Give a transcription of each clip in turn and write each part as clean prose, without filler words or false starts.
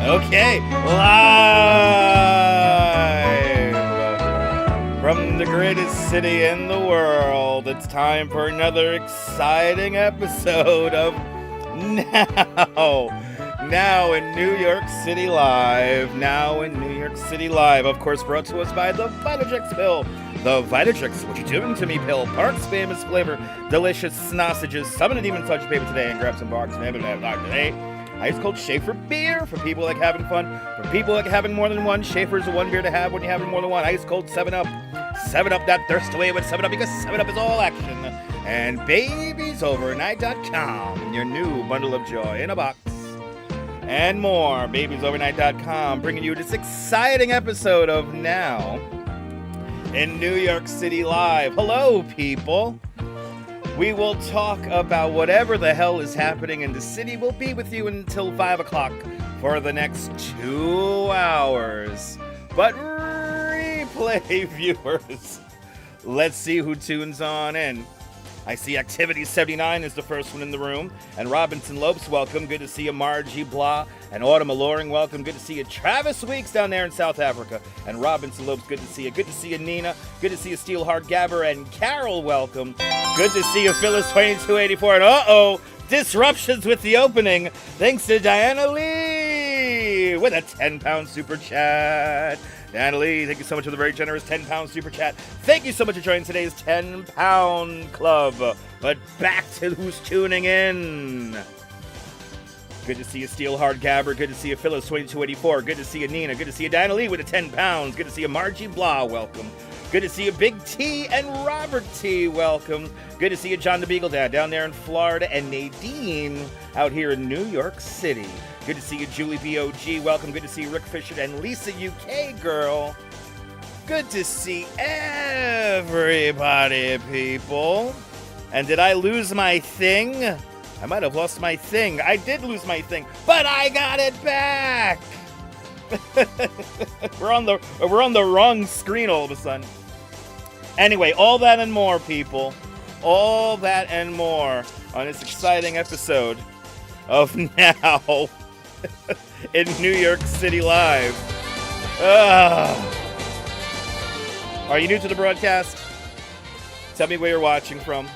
Okay, live from the greatest city in the world. It's time for another exciting episode of Now in New York City Live. Now in New York City Live. Of course, brought to us by the Vitatrix pill. The Vitatrix, what you doing to me pill. Park's famous flavor, delicious sausages. Summon a demon touch paper today and grab some Park's famous flavor today. Ice cold Schaefer beer for people like having fun. For people like having more than one, Schaefer's the one beer to have when you're having more than one. Ice cold 7-Up. 7-Up that thirst away with 7-Up because 7-Up is all action. And babiesovernight.com, your new bundle of joy in a box. And more. Babiesovernight.com bringing you this exciting episode of Now in New York City Live. Hello, people. We will talk about whatever the hell is happening in the city. We'll be with you until 5 o'clock for the next 2 hours. But replay viewers, let's see who tunes on in. I see Activity 79 is the first one in the room. And Robinson Lopes, welcome. Good to see you. Margie Blah and Autumn Alluring, welcome. Good to see you. Travis Weeks down there in South Africa. And Robinson Lopes, good to see you. Good to see you, Nina. Good to see you, Steelheart Gabber. And Carol, welcome. Good to see you, Phyllis 2284. And disruptions with the opening. Thanks to Diana Lee with a 10-pound super chat. Diana Lee, thank you so much for the very generous 10-pound super chat. Thank you so much for joining today's 10-pound club. But back to who's tuning in. Good to see you, Steelheart Gabber. Good to see you, Phyllis 2284. Good to see you, Nina. Good to see you, Diana Lee with a 10 pounds. Good to see you, Margie Blah. Welcome. Good to see you, Big T and Robert T. Welcome. Good to see you, John the Beagle Dad down there in Florida, and Nadine out here in New York City. Good to see you, Julie B.O.G. Welcome. Good to see you, Rick Fisher and Lisa UK Girl. Good to see everybody, people. And did I lose my thing? I might have lost my thing. I did lose my thing, but I got it back. We're on the wrong screen all of a sudden. Anyway, all that and more, people. All that and more on this exciting episode of Now in New York City Live. Are you new to the broadcast? Tell me where you're watching from.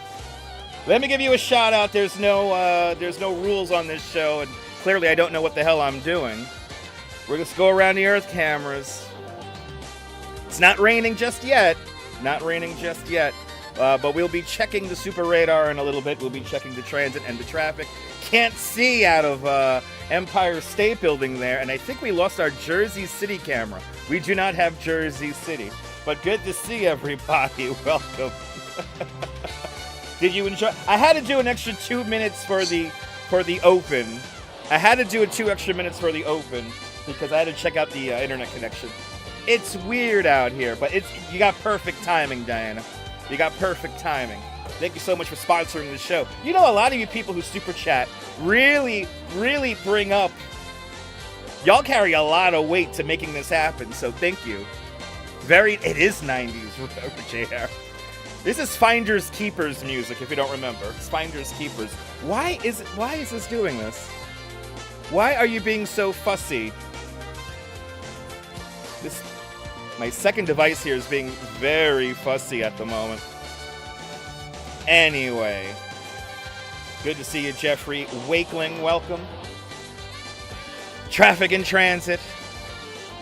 Let me give you a shout out. There's no rules on this show, and clearly I don't know what the hell I'm doing. We're just go around the Earth cameras. It's not raining just yet. But we'll be checking the super radar in a little bit. We'll be checking the transit and the traffic. Can't see out of Empire State Building there, and I think we lost our Jersey City camera. We do not have Jersey City, but good to see everybody. Welcome. Did you enjoy? I had to do an extra 2 minutes for the open. I had to do 2 extra minutes for the open because I had to check out the internet connection. It's weird out here, but you got perfect timing, Diana. You got perfect timing. Thank you so much for sponsoring the show. You know, a lot of you people who super chat really, really bring up. Y'all carry a lot of weight to making this happen, so thank you. It is 90s, JR. This is Finders Keepers music, if you don't remember. It's Finders Keepers. Why is this doing this? Why are you being so fussy? My second device here is being very fussy at the moment. Anyway, good to see you, Jeffrey Wakeling. Welcome. Traffic in transit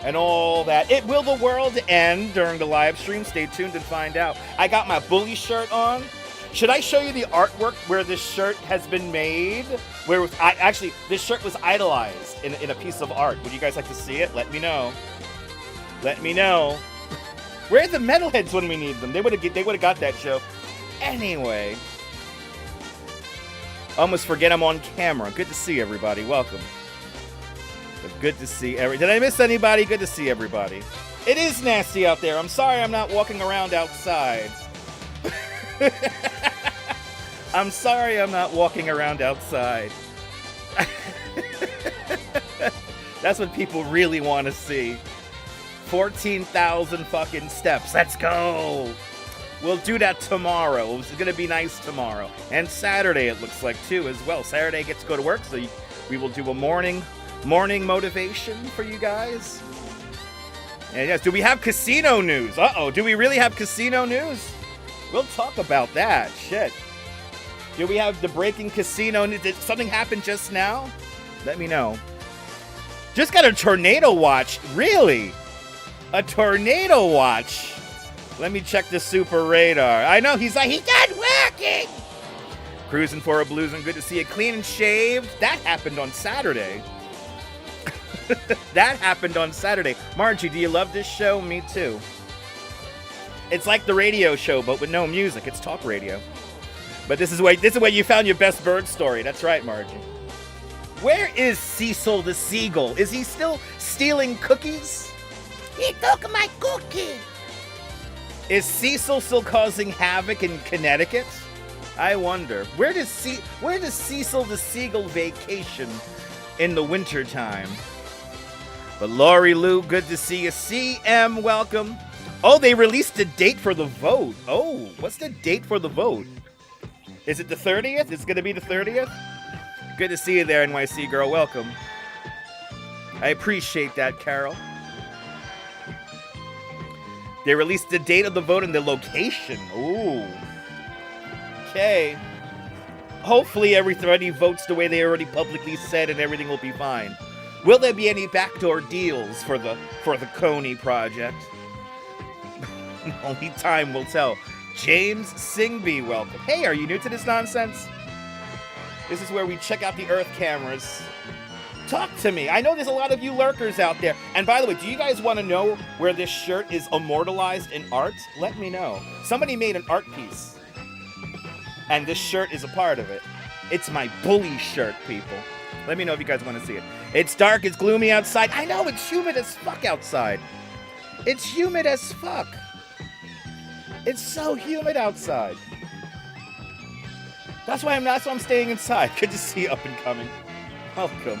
and all that. Will the world end during the live stream? Stay tuned and find out. I got my bully shirt on. Should I show you the artwork where this shirt has been made? This shirt was idolized in a piece of art. Would you guys like to see it? Let me know. Let me know. Where are the metalheads when we need them? They would have got that show. Anyway. Almost forget I'm on camera. Good to see everybody. Welcome. But good to see Did I miss anybody? Good to see everybody. It is nasty out there. I'm sorry I'm not walking around outside. I'm sorry I'm not walking around outside. That's what people really want to see. 14,000 fucking steps. Let's go. We'll do that tomorrow. It's going to be nice tomorrow. And Saturday, it looks like, too, as well. Saturday gets to go to work, so we will do a morning morning motivation for you guys? And yes, do we have casino news? Uh-oh, do we really have casino news? We'll talk about that. Shit. Do we have the breaking casino news? Did something happen just now? Let me know. Just got a tornado watch. Really? A tornado watch? Let me check the super radar. I know, he's like, he's not working! Cruising for a blues and good to see you. Clean and shaved. That happened on Saturday. That happened on Saturday. Margie, do you love this show? Me too. It's like the radio show, but with no music. It's talk radio. But this is where you found your best bird story. That's right, Margie. Where is Cecil the Seagull? Is he still stealing cookies? He took my cookie. Is Cecil still causing havoc in Connecticut? I wonder. Where does Cecil the Seagull vacation in the wintertime? But Lori Lou, good to see you. CM, welcome. Oh, they released a date for the vote. Oh, what's the date for the vote? Is it the 30th? It's going to be the 30th? Good to see you there, NYC girl. Welcome. I appreciate that, Carol. They released the date of the vote and the location. Ooh. Okay. Hopefully everybody votes the way they already publicly said and everything will be fine. Will there be any backdoor deals for the Coney project? Only time will tell. James Singby, welcome. Hey, are you new to this nonsense? This is where we check out the Earth cameras. Talk to me. I know there's a lot of you lurkers out there. And by the way, do you guys want to know where this shirt is immortalized in art? Let me know. Somebody made an art piece. And this shirt is a part of it. It's my bully shirt, people. Let me know if you guys want to see it. It's dark, it's gloomy outside. I know, it's humid as fuck outside. It's humid as fuck. It's so humid outside. That's why I'm staying inside. Good to see you up and coming. Welcome.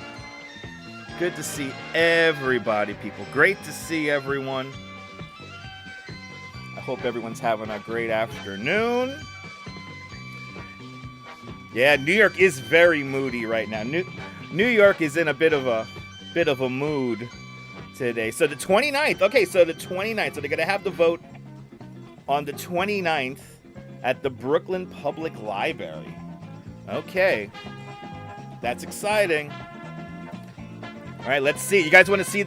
Good to see everybody, people. Great to see everyone. I hope everyone's having a great afternoon. Yeah, New York is very moody right now. New York is in a bit of a mood today. So the 29th. Okay, so the 29th. So they're going to have the vote on the 29th at the Brooklyn Public Library. Okay. That's exciting. All right, let's see. You guys want to see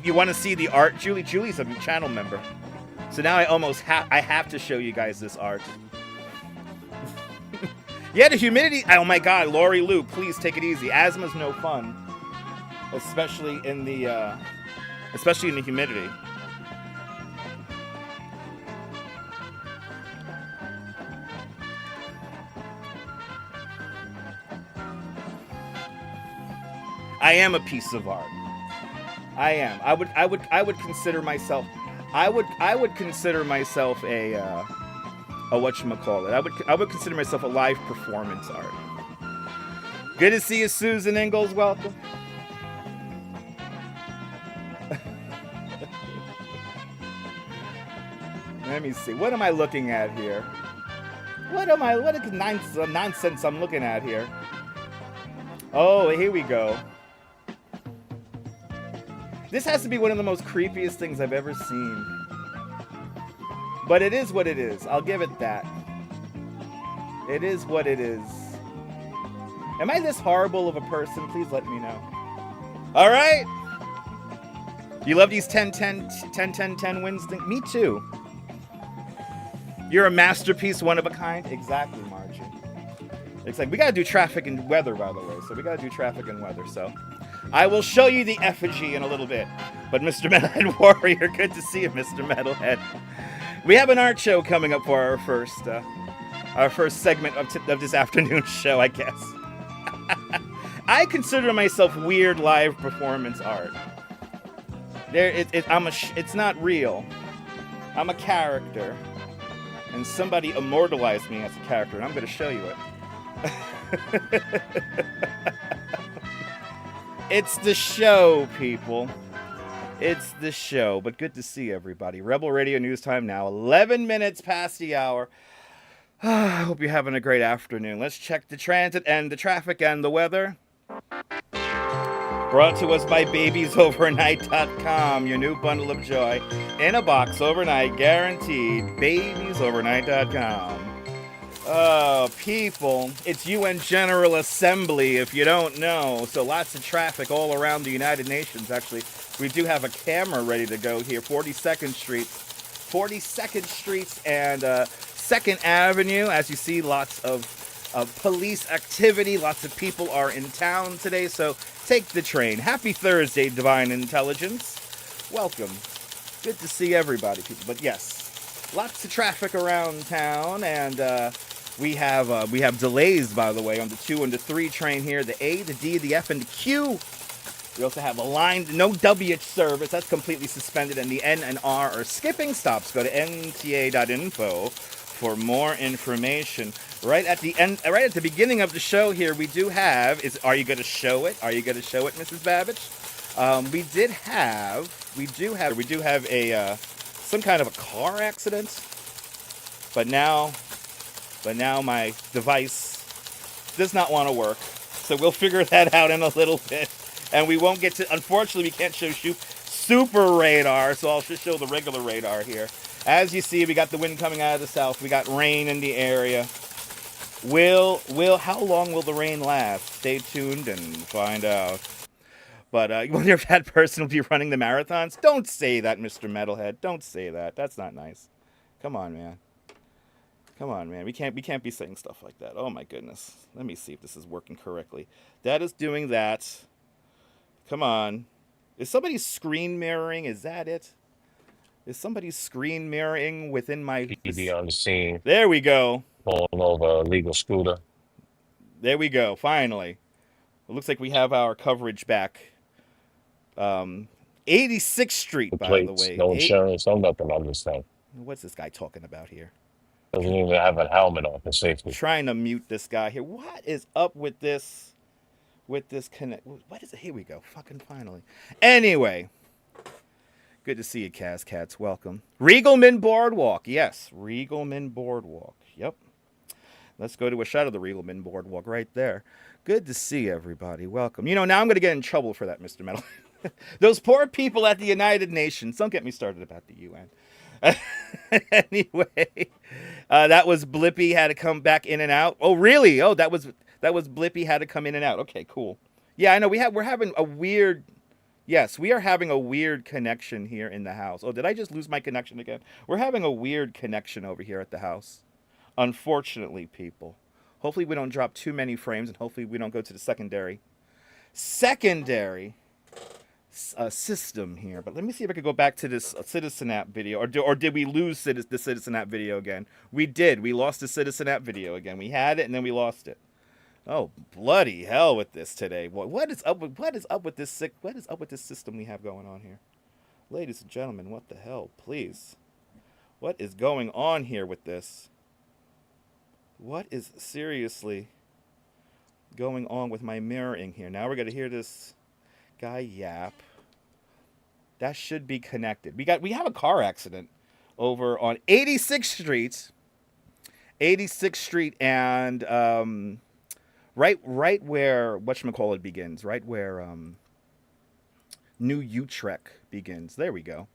the art? Julie's a channel member. So now I have to show you guys this art. Yeah, the humidity. Oh my God, Lori Lou, please take it easy. Asthma's no fun, especially in the humidity. I am a piece of art. I am. I would consider myself. I would consider myself a whatchamacallit. I would consider myself a live performance art. Good to see you, Susan Ingalls. Welcome. Let me see. What am I looking at here? What nonsense I'm looking at here? Oh, here we go. This has to be one of the most creepiest things I've ever seen. But it is what it is. I'll give it that. It is what it is. Am I this horrible of a person? Please let me know. All right. You love these 10-10-10 wins? Me too. You're a masterpiece, one of a kind? Exactly, Margie. It's like, we got to do traffic and weather, by the way. So we got to do traffic and weather. So I will show you the effigy in a little bit. But Mr. Metalhead Warrior, good to see you, Mr. Metalhead. We have an art show coming up for our first segment of this afternoon show, I guess. I consider myself weird live performance art. It's not real. I'm a character, and somebody immortalized me as a character, and I'm going to show you it. It's the show, people. It's the show, but good to see everybody. Rebel Radio News Time now, 11 minutes past the hour. I hope you're having a great afternoon. Let's check the transit and the traffic and the weather. Brought to us by babiesovernight.com, your new bundle of joy in a box overnight, guaranteed. Babiesovernight.com. Oh, people, it's UN General Assembly, if you don't know. So lots of traffic all around the United Nations. Actually, we do have a camera ready to go here. 42nd Street and 2nd Avenue. As you see, lots of police activity. Lots of people are in town today, so take the train. Happy Thursday, Divine Intelligence. Welcome. Good to see everybody, people. But yes, lots of traffic around town, and we have delays, by the way, on the 2 and the 3 train here. The A, the D, the F, and the Q. We also have a line, no WH service. That's completely suspended, and the N and R are skipping stops. Go to nta.info for more information. Right at the end, right at the beginning of the show here, we do have, are you going to show it? Are you going to show it, Mrs. Babbage? We do have a some kind of a car accident, but now my device does not want to work, so we'll figure that out in a little bit, and we won't get to, unfortunately, we can't show super radar, so I'll just show the regular radar here. As you see, we got the wind coming out of the south, we got rain in the area. How long will the rain last? Stay tuned and find out. But you wonder if that person will be running the marathons? Don't say that, Mr. Metalhead. Don't say that. That's not nice. Come on, man. We can't be saying stuff like that. Oh my goodness. Let me see if this is working correctly. That is doing that. Come on. Is somebody screen mirroring? Is that it? Is somebody screen mirroring within my... TV on the scene. There we go. Pulling over a legal scooter. There we go. Finally. It looks like we have our coverage back. 86th Street, by the way. No insurance, no nothing on this thing. What's this guy talking about here? Doesn't even have a helmet on for safety. Trying to mute this guy here. What is up with this? What is it? Here we go. Fucking finally. Anyway. Good to see you, Kaz Cats. Welcome. Regalman Boardwalk. Yes, Regalman Boardwalk. Yep. Let's go to a shot of the Regalman Boardwalk right there. Good to see everybody. Welcome. You know, now I'm going to get in trouble for that, Mr. Metal. Those poor people at the United Nations. Don't get me started about the UN. Anyway, that was Blippy had to come back in and out. Oh, really? Oh, that was Blippy had to come in and out. Okay, cool. Yeah, I know we're having a weird... Yes, we are having a weird connection here in the house. Oh, did I just lose my connection again? We're having a weird connection over here at the house. Unfortunately, people. Hopefully we don't drop too many frames, and hopefully we don't go to the secondary system here. But let me see if I could go bapp to this Citizen App video. Or did we lose the Citizen App video again? We did. We lost the Citizen App video again. We had it, and then we lost it. Oh, bloody hell with this today. What is up with this system we have going on here? Ladies and gentlemen, what the hell, please? What is going on here with this? What is seriously going on with my mirroring here? Now we're going to hear this guy yap. That should be connected. We have a car accident over on 86th Street. 86th Street and right where whatchamacallit begins, right where New Utrecht begins. There we go.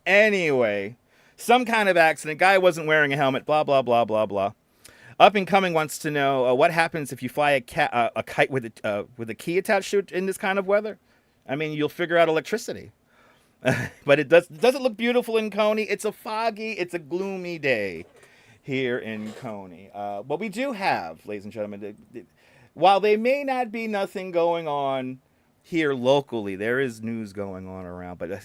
Anyway, some kind of accident. Guy wasn't wearing a helmet. Blah blah blah blah blah. Up and Coming wants to know what happens if you fly a kite with a key attached to it in this kind of weather. I mean, you'll figure out electricity. But it doesn't look beautiful in Coney. It's a gloomy day here in Coney. But we do have, ladies and gentlemen, while there may not be nothing going on here locally, there is news going on around. But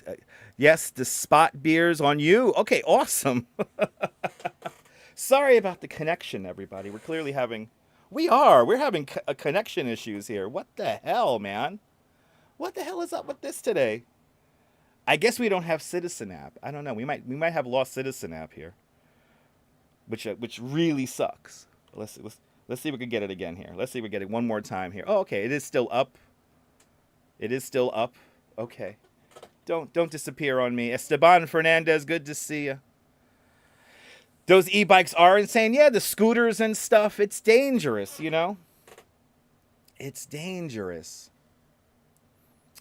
yes, the spot beers on you. Okay, awesome. Sorry about the connection, everybody. We're having connection issues here. What the hell, man? What the hell is up with this today? I guess we don't have Citizen App. I don't know. We might have lost Citizen App here, which really sucks. Let's see if we can get it again here. Let's see if we get it one more time here. Oh, okay. It is still up. Okay. Don't disappear on me. Esteban Fernandez, good to see you. Those e-bikes are insane. Yeah, the scooters and stuff. It's dangerous, you know. It's dangerous.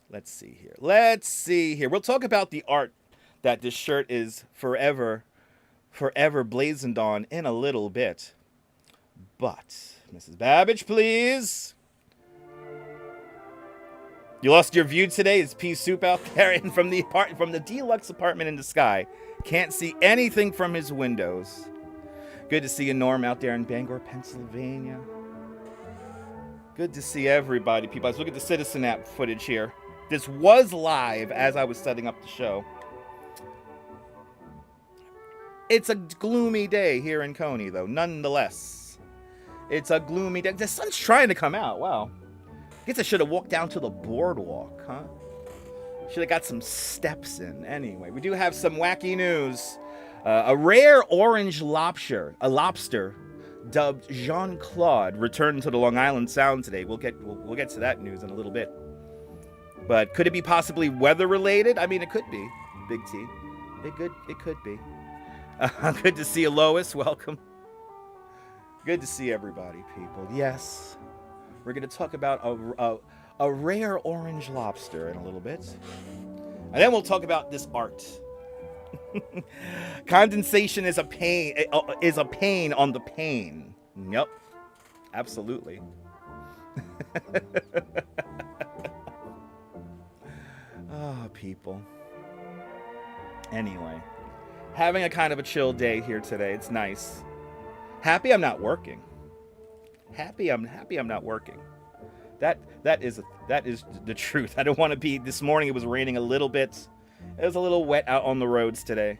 Let's see here. We'll talk about the art that this shirt is forever blazoned on in a little bit. But, Mrs. Babbage, please. You lost your view today? Is pea soup out there? And from the deluxe apartment in the sky. Can't see anything from his windows. Good to see you, Norm, out there in Bangor, Pennsylvania. Good to see everybody, people. Let's look at the Citizen app footage here. This was live as I was setting up the show. It's a gloomy day here in Coney, though, nonetheless. It's a gloomy day. The sun's trying to come out. Wow. Guess I should have walked down to the boardwalk, huh? Should have got some steps in. Anyway, we do have some wacky news. A rare orange lobster, dubbed Jean-Claude, returned to the Long Island Sound today. We'll get to that news in a little bit. But could it be possibly weather related? I mean, it could be. Big T. It could be. Good to see you, Lois. Welcome. Good to see everybody, people. Yes, we're going to talk about a rare orange lobster in a little bit. And then we'll talk about this art. Condensation is a pain on the pain. Yep. Absolutely. Oh, people. Anyway, having a kind of a chill day here today. It's nice. Happy I'm not working. Happy I'm not working. That is the truth. I don't want to be. This morning it was raining a little bit. It was a little wet out on the roads today.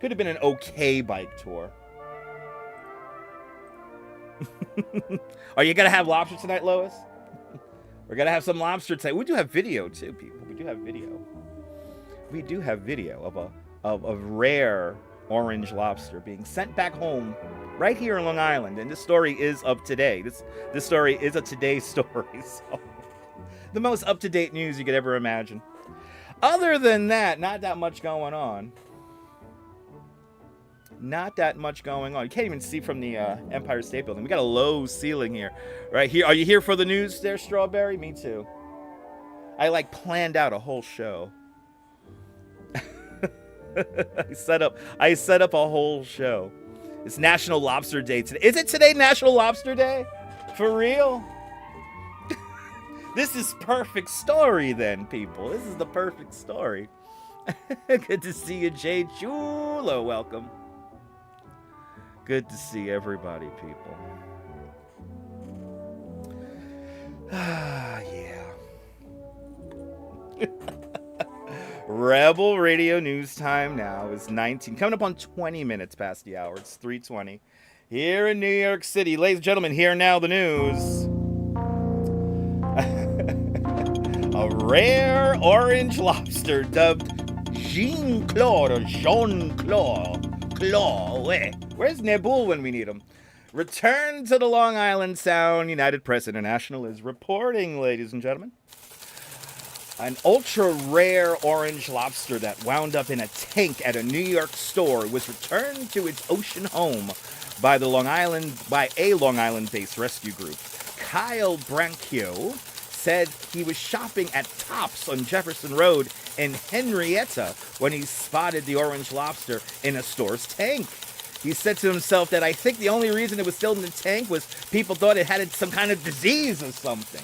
Could have been an okay bike tour. Are you gonna have lobster tonight, Lois? We're gonna have some lobster tonight. We do have video too, people. We do have video. We do have video of a rare orange lobster being sent back home right here in Long Island. And this story is of today. This story is a today story. So the most up-to-date news you could ever imagine. Other than that, not that much going on. Not that much going on. You can't even see from the Empire State Building. We got a low ceiling here. Right here. Are you here for the news there, Strawberry? Me too. I planned out a whole show. I set up a whole show. It's National Lobster Day today. Is it today National Lobster Day? For real? This is perfect story then, people. This is the perfect story. Good to see you, Jay Chulo. Welcome. Good to see everybody, people. Ah, yeah. Rebel Radio News time now is 19. Coming up on 20 minutes past the hour. It's 3:20. Here in New York City. Ladies and gentlemen, here now the news. A rare orange lobster dubbed Jean-Claude or Jean-Claude. Where's Nebul when we need him? Return to the Long Island Sound. United Press International is reporting, ladies and gentlemen. An ultra-rare orange lobster that wound up in a tank at a New York store was returned to its ocean home by a Long Island-based rescue group. Kyle Branchio said he was shopping at Tops on Jefferson Road in Henrietta when he spotted the orange lobster in a store's tank. He said to himself that I think the only reason it was still in the tank was people thought it had some kind of disease or something.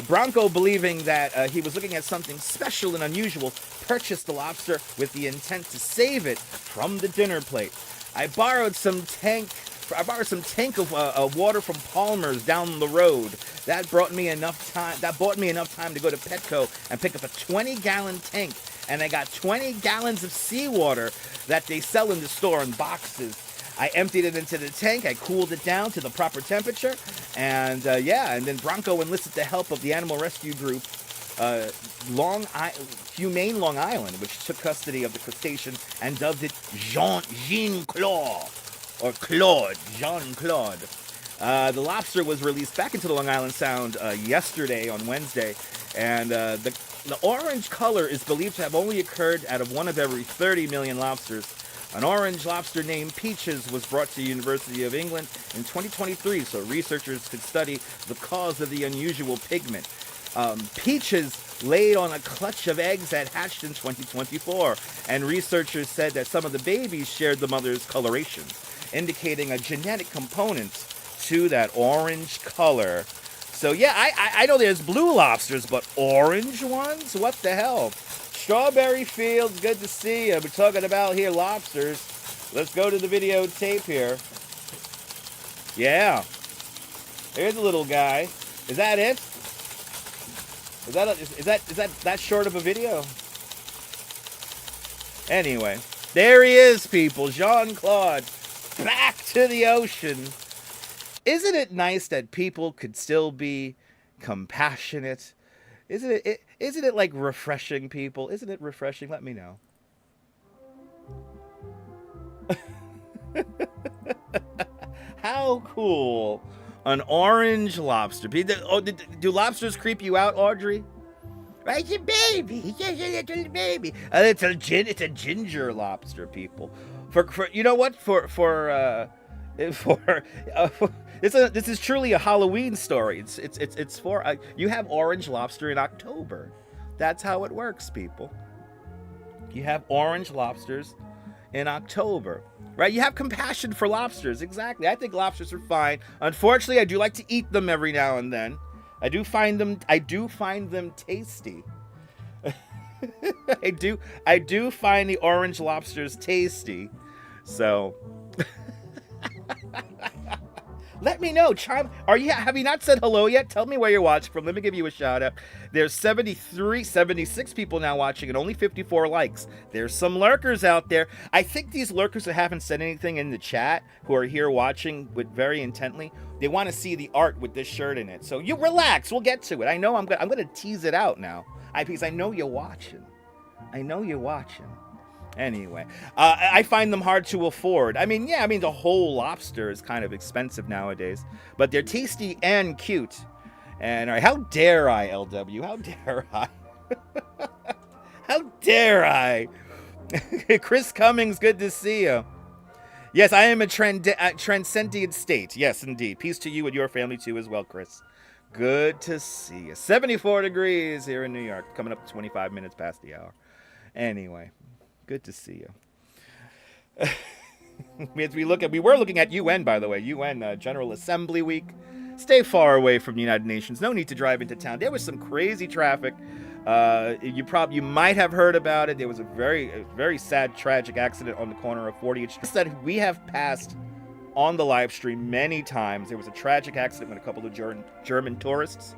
Bronco, believing that he was looking at something special and unusual, purchased the lobster with the intent to save it from the dinner plate. I borrowed some tank of water from Palmer's down the road. That bought me enough time to go to Petco and pick up a 20-gallon tank. And I got 20 gallons of seawater that they sell in the store in boxes. I emptied it into the tank. I cooled it down to the proper temperature. And then Bronco enlisted the help of the animal rescue group, Humane Long Island, which took custody of the crustacean and dubbed it Jean-Claude, or Claude, Jean-Claude. The lobster was released back into the Long Island Sound yesterday on Wednesday, and the orange color is believed to have only occurred out of one of every 30 million lobsters An orange lobster named Peaches was brought to the University of England in 2023 so researchers could study the cause of the unusual pigment. Peaches laid on a clutch of eggs that hatched in 2024, and researchers said that some of the babies shared the mother's coloration, indicating a genetic component to that orange color. So yeah, I know there's blue lobsters, but orange ones? What the hell? Strawberry Fields, good to see you. We're talking about here lobsters. Let's go to the videotape here. Yeah. Here's a little guy. Is that it? Is that short of a video? Anyway, there he is, people. Jean-Claude, back to the ocean. Isn't it nice that people could still be compassionate? Isn't it like refreshing, people? Isn't it refreshing? Let me know. How cool. An orange lobster. Do lobsters creep you out, Audrey? Right, it's a baby. It's a baby. It's a ginger lobster, people. For you know what? This is truly a Halloween story. It's for you have orange lobster in October. That's how it works, people. You have orange lobsters in October, right? You have compassion for lobsters. Exactly. I think lobsters are fine. Unfortunately, I do like to eat them every now and then. I do find them tasty. I do find the orange lobsters tasty. So let me know. Have you not said hello yet? Tell me where you're watching from. Let me give you a shout out. There's 76 people now watching and only 54 likes. There's some lurkers out there. I think these lurkers that haven't said anything in the chat, who are here watching with very intently, they want to see the art with this shirt in it. So you relax. We'll get to it. I know I'm going to tease it out now. Because I know you're watching. Anyway, I find them hard to afford. The whole lobster is kind of expensive nowadays, but they're tasty and cute. And all right, how dare I, LW? How dare I? How dare I? Chris Cummings, good to see you. Yes, I am a transcendent state. Yes, indeed. Peace to you and your family too as well, Chris. Good to see you. 74 degrees here in New York, coming up to 25 minutes past the hour. Anyway. Good to see you. We were looking at UN, by the way. UN General Assembly Week. Stay far away from the United Nations. No need to drive into town. There was some crazy traffic. You might have heard about it. There was a very sad, tragic accident on the corner of 40th Street that we have passed on the live stream many times. There was a tragic accident with a couple of German tourists.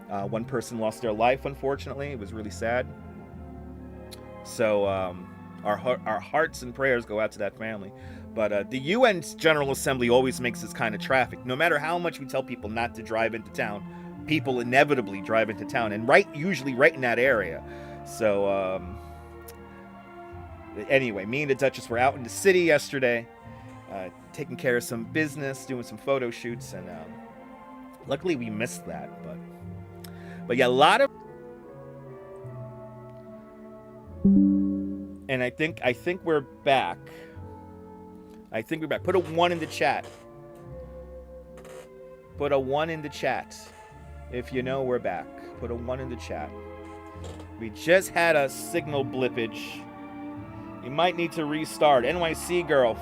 One person lost their life, unfortunately. It was really sad. So our hearts and prayers go out to that family. But the UN General Assembly always makes this kind of traffic. No matter how much we tell people not to drive into town, people inevitably drive into town, and usually right in that area. So anyway, me and the Duchess were out in the city yesterday, taking care of some business, doing some photo shoots, and luckily we missed that. But yeah, a lot of. And I think we're back. Put a 1 in the chat. Put a 1 in the chat. If you know we're back. Put a 1 in the chat. We just had a signal blippage. You might need to restart. NYC Girl.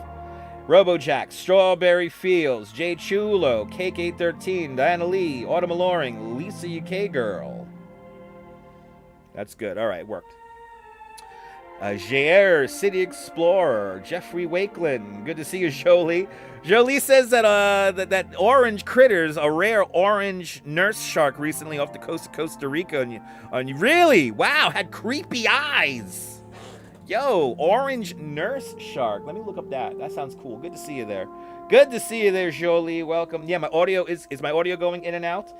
Robojack. Strawberry Fields. Jay Chulo. Cake 813. Diana Lee. Autumn Alluring. Lisa UK Girl. That's good. All right, worked. Jair, City Explorer, Jeffrey Wakeland, good to see you, Jolie. Jolie says that that orange critters, a rare orange nurse shark recently off the coast of Costa Rica, and really, wow, had creepy eyes. Yo, orange nurse shark. Let me look up that. That sounds cool. Good to see you there. Good to see you there, Jolie. Welcome. Yeah, my audio is my audio going in and out?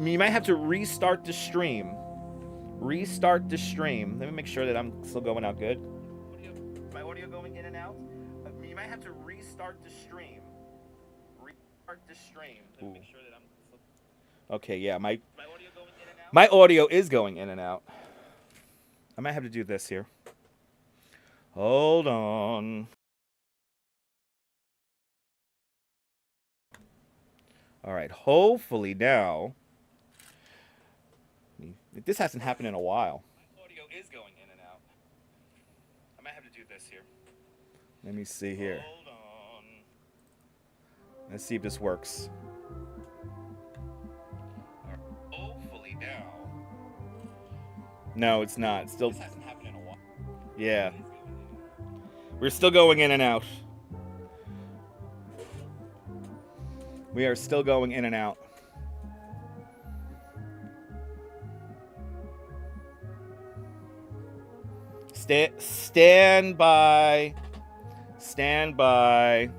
You might have to restart the stream. Restart the stream. Let me make sure that I'm still going out good. Is my audio going in and out? You might have to restart the stream. Restart the stream. Let me make sure that I'm still... Okay, yeah, my audio going in and out? My audio is going in and out. I might have to do this here. Hold on. All right, hopefully now. This hasn't happened in a while. My audio is going in and out. I might have to do this here. Let me see here. Hold on. Let's see if this works. Right, hopefully now. No, it's not. Still. This hasn't happened in a while. Yeah. We're still going in and out. We are still going in and out. Stand by. Stand by.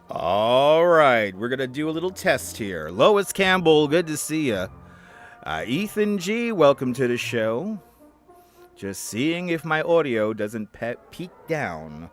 All right, we're going to do a little test here. Lois Campbell, good to see you. Ethan G, welcome to the show. Just seeing if my audio doesn't peak down.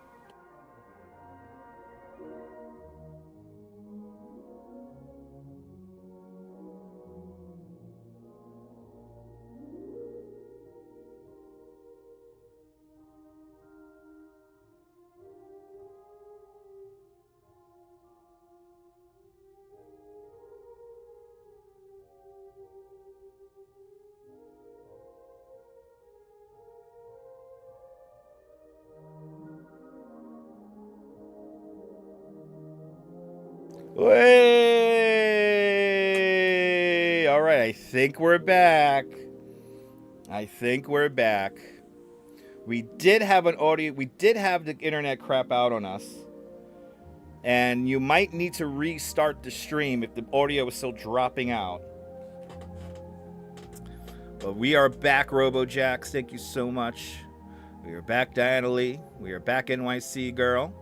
Way! All right, I think we're back. We did have an audio. We did have the internet crap out on us. And you might need to restart the stream if the audio is still dropping out. But we are back, RoboJax. Thank you so much. We are back, Diana Lee. We are back, NYC girl.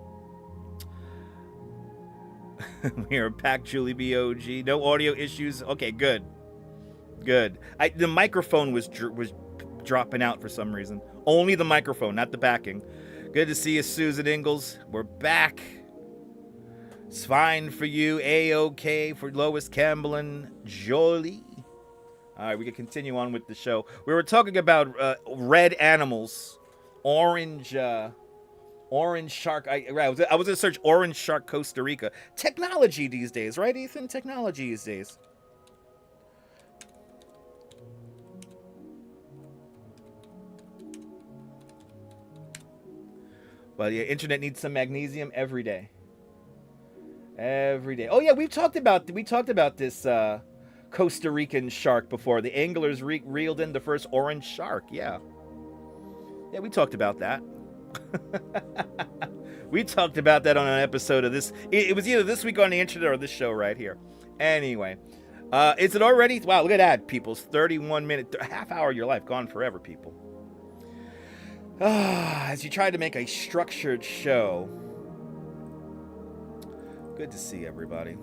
We are back, Julie BOG. No audio issues. Okay, good. Good. The microphone was dropping out for some reason. Only the microphone, not the backing. Good to see you, Susan Ingalls. We're back. It's fine for you. A-OK for Lois Campbell and Jolie. All right, we can continue on with the show. We were talking about red animals. Orange shark. I was going to search orange shark Costa Rica. Technology these days, right, Ethan? Technology these days. But yeah, internet needs some magnesium every day. Every day. Oh yeah, we talked about this Costa Rican shark before. The anglers reeled in the first orange shark. Yeah. Yeah, we talked about that. We talked about that on an episode of this. It was either this week on the internet or this show right here. Anyway, is it already? Wow, look at that, people. 31 minutes, half hour of your life gone forever, people. As you try to make a structured show. Good to see everybody.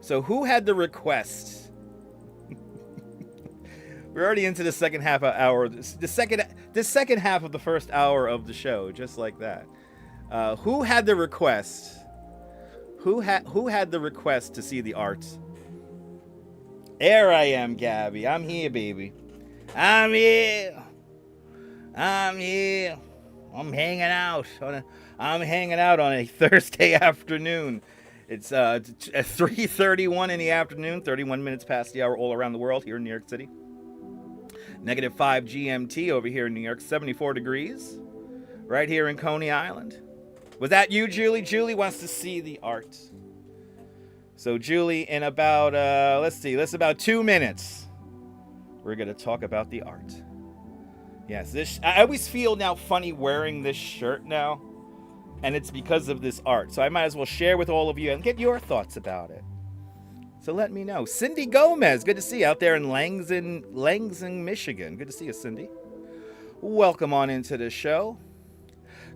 So who had the request? We're already into the second half hour. The second half of the first hour of the show, just like that. Who had the request? Who had the request to see the art? There I am, Gabby. I'm here, baby. I'm here. I'm hanging out on a Thursday afternoon. It's 3:31 in the afternoon, 31 minutes past the hour all around the world here in New York City. -5 GMT over here in New York, 74 degrees. Right here in Coney Island. Was that you, Julie? Julie wants to see the art. So Julie, in about, let's see, that's about 2 minutes. We're going to talk about the art. Yes, I always feel now funny wearing this shirt now. And it's because of this art. So I might as well share with all of you and get your thoughts about it. So let me know. Cindy Gomez, good to see you out there in Lansing, Michigan. Good to see you, Cindy. Welcome on into the show.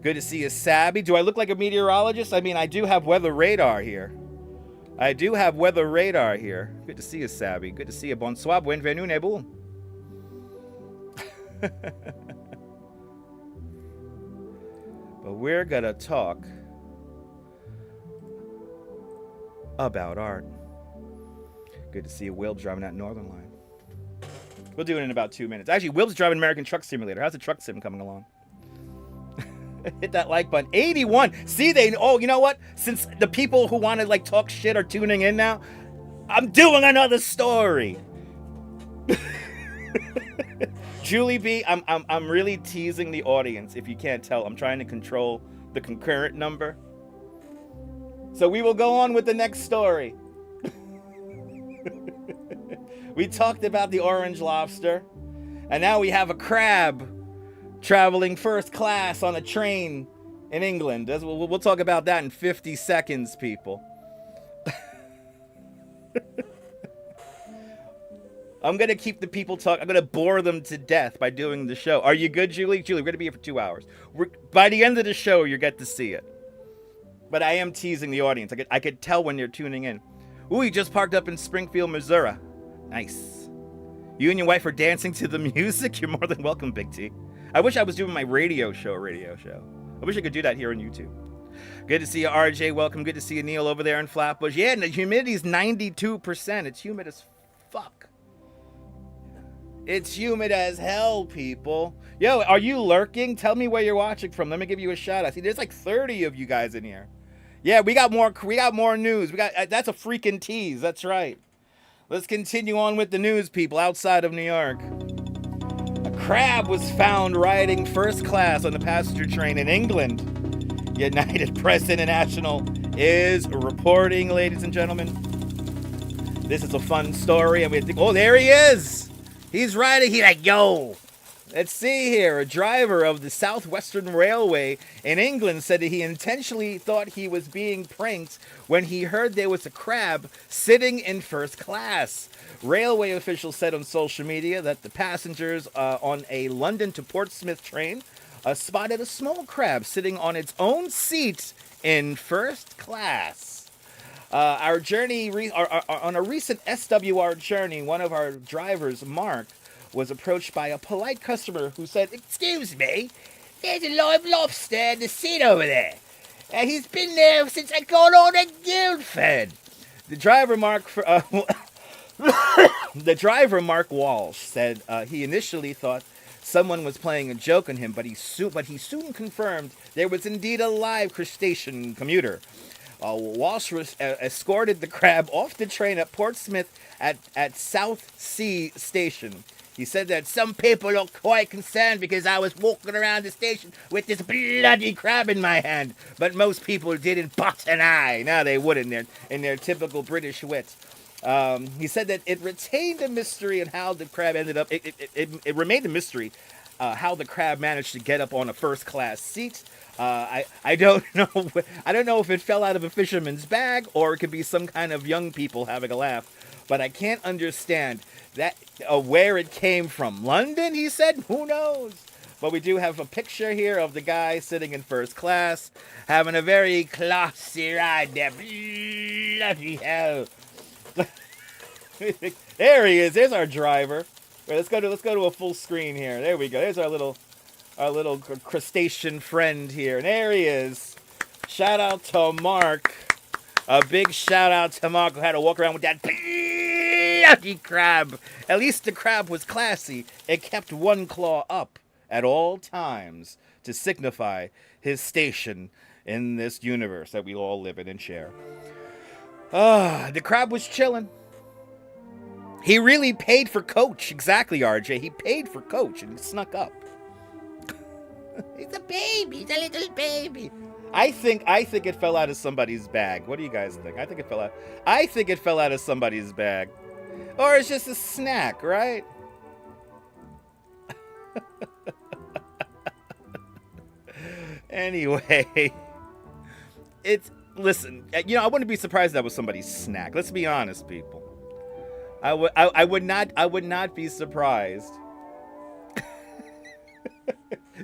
Good to see you, Sabby. Do I look like a meteorologist? I mean, I do have weather radar here. Good to see you, Sabby. Good to see you. Bonsoir, bienvenue, Nebu. But we're going to talk about art. Good to see you, Will, driving that Northern Line. We'll do it in about 2 minutes. Actually, Will's driving American Truck Simulator. How's the truck sim coming along? Hit that like button. 81. See, you know what? Since the people who want to like talk shit are tuning in now, I'm doing another story. Julie B, I'm really teasing the audience. If you can't tell, I'm trying to control the concurrent number. So we will go on with the next story. We talked about the orange lobster, and now we have a crab traveling first class on a train in England. We'll talk about that in 50 seconds, people. I'm going to keep the people talking. I'm going to bore them to death by doing the show. Are you good, Julie? Julie, we're going to be here for 2 hours. By the end of the show, you get to see it. But I am teasing the audience. I could tell when you're tuning in. Ooh, you just parked up in Springfield, Missouri. Nice. You and your wife are dancing to the music? You're more than welcome, Big T. I wish I was doing my radio show. I wish I could do that here on YouTube. Good to see you, RJ. Welcome. Good to see you, Neil, over there in Flatbush. Yeah, and the humidity's 92%. It's humid as fuck. It's humid as hell, people. Yo, are you lurking? Tell me where you're watching from. Let me give you a shout out. See, there's like 30 of you guys in here. Yeah, we got more news. That's a freaking tease. That's right. Let's continue on with the news, people, outside of New York. A crab was found riding first class on the passenger train in England. United Press International is reporting, ladies and gentlemen. This is a fun story, and we think, oh, there he is. He's riding. He's like, yo. Let's see here. A driver of the South Western Railway in England said that he intentionally thought he was being pranked when he heard there was a crab sitting in first class. Railway officials said on social media that the passengers on a London to Portsmouth train spotted a small crab sitting on its own seat in first class. Our journey, on a recent SWR journey, one of our drivers, Mark, was approached by a polite customer who said, "Excuse me, there's a live lobster in the seat over there. And he's been there since I got on at Guildford." The driver, Mark Walsh, said he initially thought someone was playing a joke on him, but he soon confirmed there was indeed a live crustacean commuter. Walsh escorted the crab off the train at Portsmouth at South Sea Station. He said that some people looked quite concerned because I was walking around the station with this bloody crab in my hand, but most people didn't bat an eye. No, they wouldn't in their typical British wit. He said that it retained a mystery and how the crab ended up. It remained a mystery how the crab managed to get up on a first class seat. I don't know. I don't know if it fell out of a fisherman's bag or it could be some kind of young people having a laugh. But I can't understand that where it came from. London, he said? Who knows? But we do have a picture here of the guy sitting in first class, having a very classy ride there. Bloody hell. There he is. There's our driver. Wait, let's go to a full screen here. There we go. There's our little crustacean friend here. And there he is. Shout out to Mark. A big shout out to Mark who had to walk around with that bloody crab. At least the crab was classy. It kept one claw up at all times to signify his station in this universe that we all live in and share. The crab was chilling. He really paid for Coach. Exactly, RJ. He paid for Coach and he snuck up. He's a baby. He's a little baby. I think it fell out of somebody's bag. What do you guys think? I think it fell out. I think it fell out of somebody's bag. Or it's just a snack, right? Anyway, listen, you know, I wouldn't be surprised if that was somebody's snack. Let's be honest, people. I would not be surprised.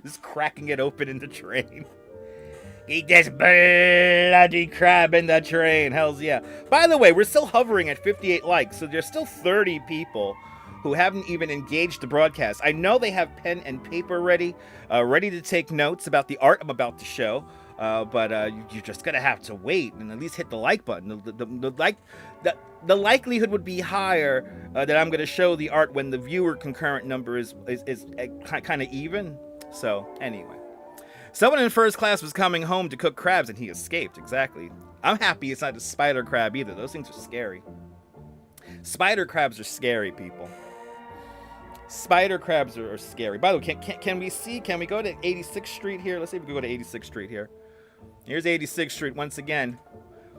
Just cracking it open in the train. Eat this bloody crab in the train. Hells yeah. By the way, we're still hovering at 58 likes, so there's still 30 people who haven't even engaged the broadcast. I know they have pen and paper ready to take notes about the art I'm about to show, but you're just gonna have to wait and at least hit the like button. The likelihood would be higher that I'm gonna show the art when the viewer concurrent number is kind of even. So anyway. Someone in first class was coming home to cook crabs and he escaped. Exactly. I'm happy it's not a spider crab either. Those things are scary. Spider crabs are scary, people. Spider crabs are scary. By the way, can we see? Can we go to 86th Street here? Let's see if we can go to 86th Street here. Here's 86th Street once again.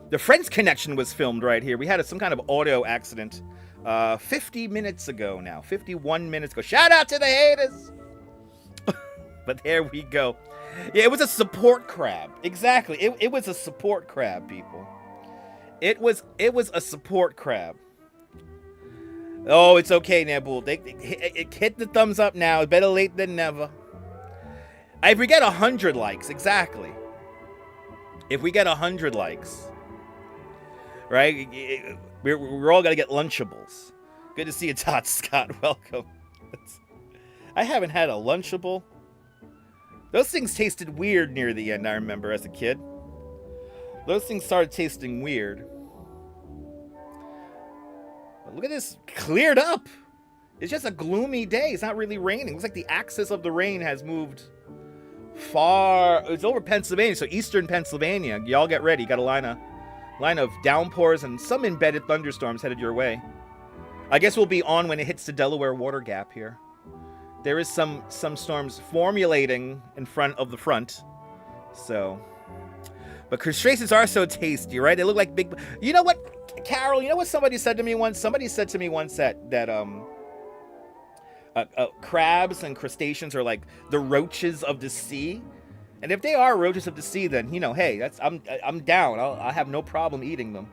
The Friends Connection was filmed right here. We had some kind of audio accident 50 minutes ago now. 51 minutes ago. Shout out to the haters. But there we go. Yeah, it was a support crab. Exactly. It was a support crab, people. It was a support crab. Oh, it's okay, Nabul. It hit the thumbs up now. Better late than never. If we get 100 likes, exactly. If we get 100 likes, right? We're all gonna get Lunchables. Good to see you, Todd Scott. Welcome. I haven't had a Lunchable. Those things tasted weird near the end, I remember, as a kid. Those things started tasting weird. But look at this. Cleared up. It's just a gloomy day. It's not really raining. It looks like the axis of the rain has moved far. It's over Pennsylvania, so eastern Pennsylvania. Y'all get ready. Got a line of downpours and some embedded thunderstorms headed your way. I guess we'll be on when it hits the Delaware Water Gap here. There is some storms formulating in front of the front. So, but crustaceans are so tasty, right? They look like big. You know what, Carol? You know what somebody said to me once? Somebody said to me once that crabs and crustaceans are like the roaches of the sea. And if they are roaches of the sea, then you know, hey, I'm down. I have no problem eating them.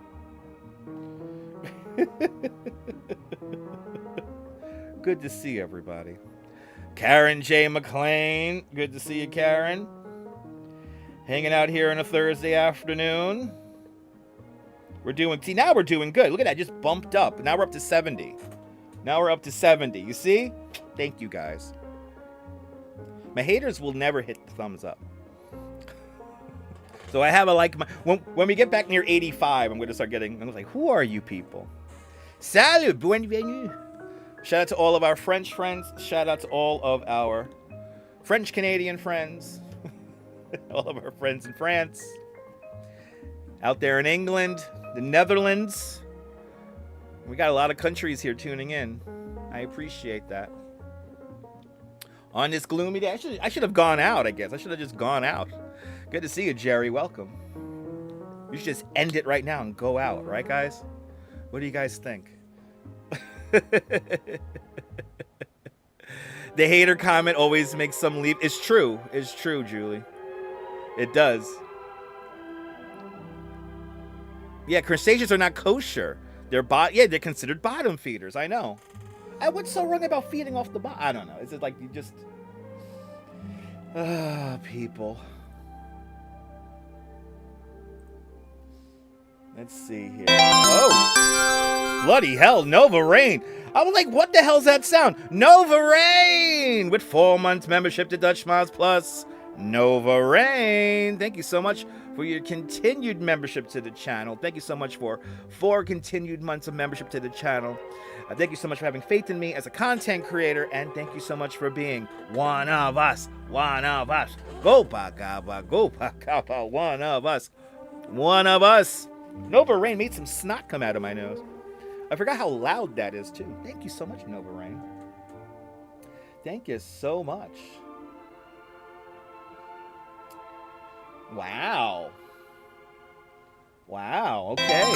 Good to see everybody. Karen J. McLean. Good to see you, Karen. Hanging out here on a Thursday afternoon. Now we're doing good. Look at that, just bumped up. Now we're up to 70. You see? Thank you, guys. My haters will never hit the thumbs up. So I have when we get back near 85, I'm going to start getting, I'm like, who are you people? Salut, bienvenue. Shout out to all of our French friends. Shout out to all of our French-Canadian friends. All of our friends in France. Out there in England, the Netherlands. We got a lot of countries here tuning in. I appreciate that. On this gloomy day, I should have gone out, I guess. I should have just gone out. Good to see you, Jerry. Welcome. You should just end it right now and go out, right, guys? What do you guys think? The hater comment always makes some leap. It's true, Julie. It does. Yeah, crustaceans are not kosher. They're considered bottom feeders. I know. What's so wrong about feeding off the bottom? I don't know. Is it like you just... people. Let's see here. Oh! Bloody hell, Nova Rain. I was like, what the hell's that sound? Nova Rain! With 4 months membership to Dutch Miles Plus. Nova Rain. Thank you so much for your continued membership to the channel. Thank you so much for 4 continued months of membership to the channel. Thank you so much for having faith in me as a content creator. And thank you so much for being one of us. One of us. Go Pakaba. Go Pakaba. One of us. One of us. Nova Rain made some snot come out of my nose. I forgot how loud that is, too. Thank you so much, Nova Rain. Thank you so much. Wow. Wow, okay.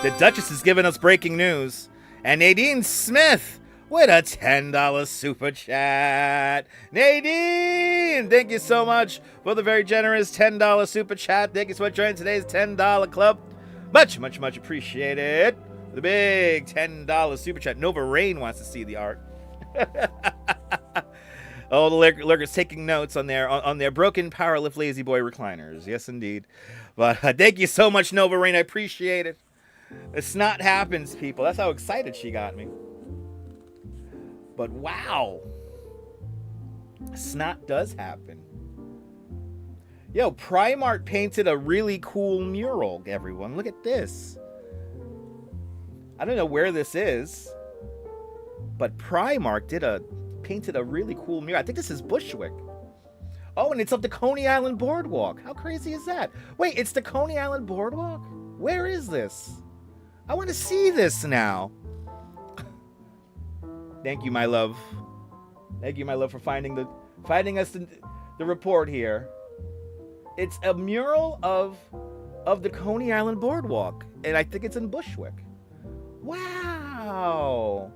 The Duchess has given us breaking news. And Nadine Smith with a $10 super chat. Nadine, thank you so much for the very generous $10 super chat. Thank you so much for joining today's $10 club. Much, much, much appreciated. The big $10 super chat. Nova Rain wants to see the art. Oh, the lurkers taking notes on their broken Powerlift Lazy Boy recliners. Yes, indeed. But thank you so much, Nova Rain. I appreciate it. The snot happens, people. That's how excited she got me. But wow. Snot does happen. Yo, Primart painted a really cool mural, everyone. Look at this. I don't know where this is, but Primark painted a really cool mural. I think this is Bushwick. Oh, and it's up the Coney Island Boardwalk. How crazy is that? Wait, it's the Coney Island Boardwalk? Where is this? I want to see this now. Thank you, my love. Thank you, my love, for finding us the report here. It's a mural of the Coney Island Boardwalk, and I think it's in Bushwick. Wow.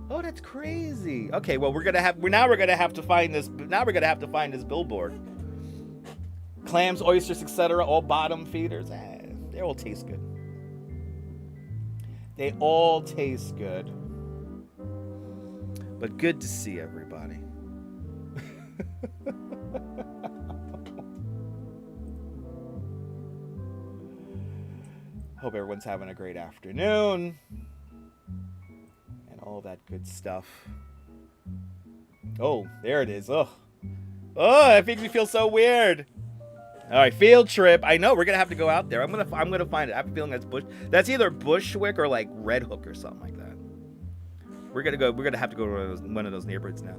Oh, that's crazy. Okay, well, we're gonna have to find this. Now we're gonna have to find this billboard. Clams, oysters, etc. All bottom feeders. They all taste good. They all taste good. But good to see everybody. Hope everyone's having a great afternoon. And all that good stuff. Oh, there it is. Oh, it makes me feel so weird. All right, field trip. I know we're gonna have to go out there. I'm gonna find it. I have a feeling that's either Bushwick or like Red Hook or something like that. We're gonna have to go to one of those neighborhoods now.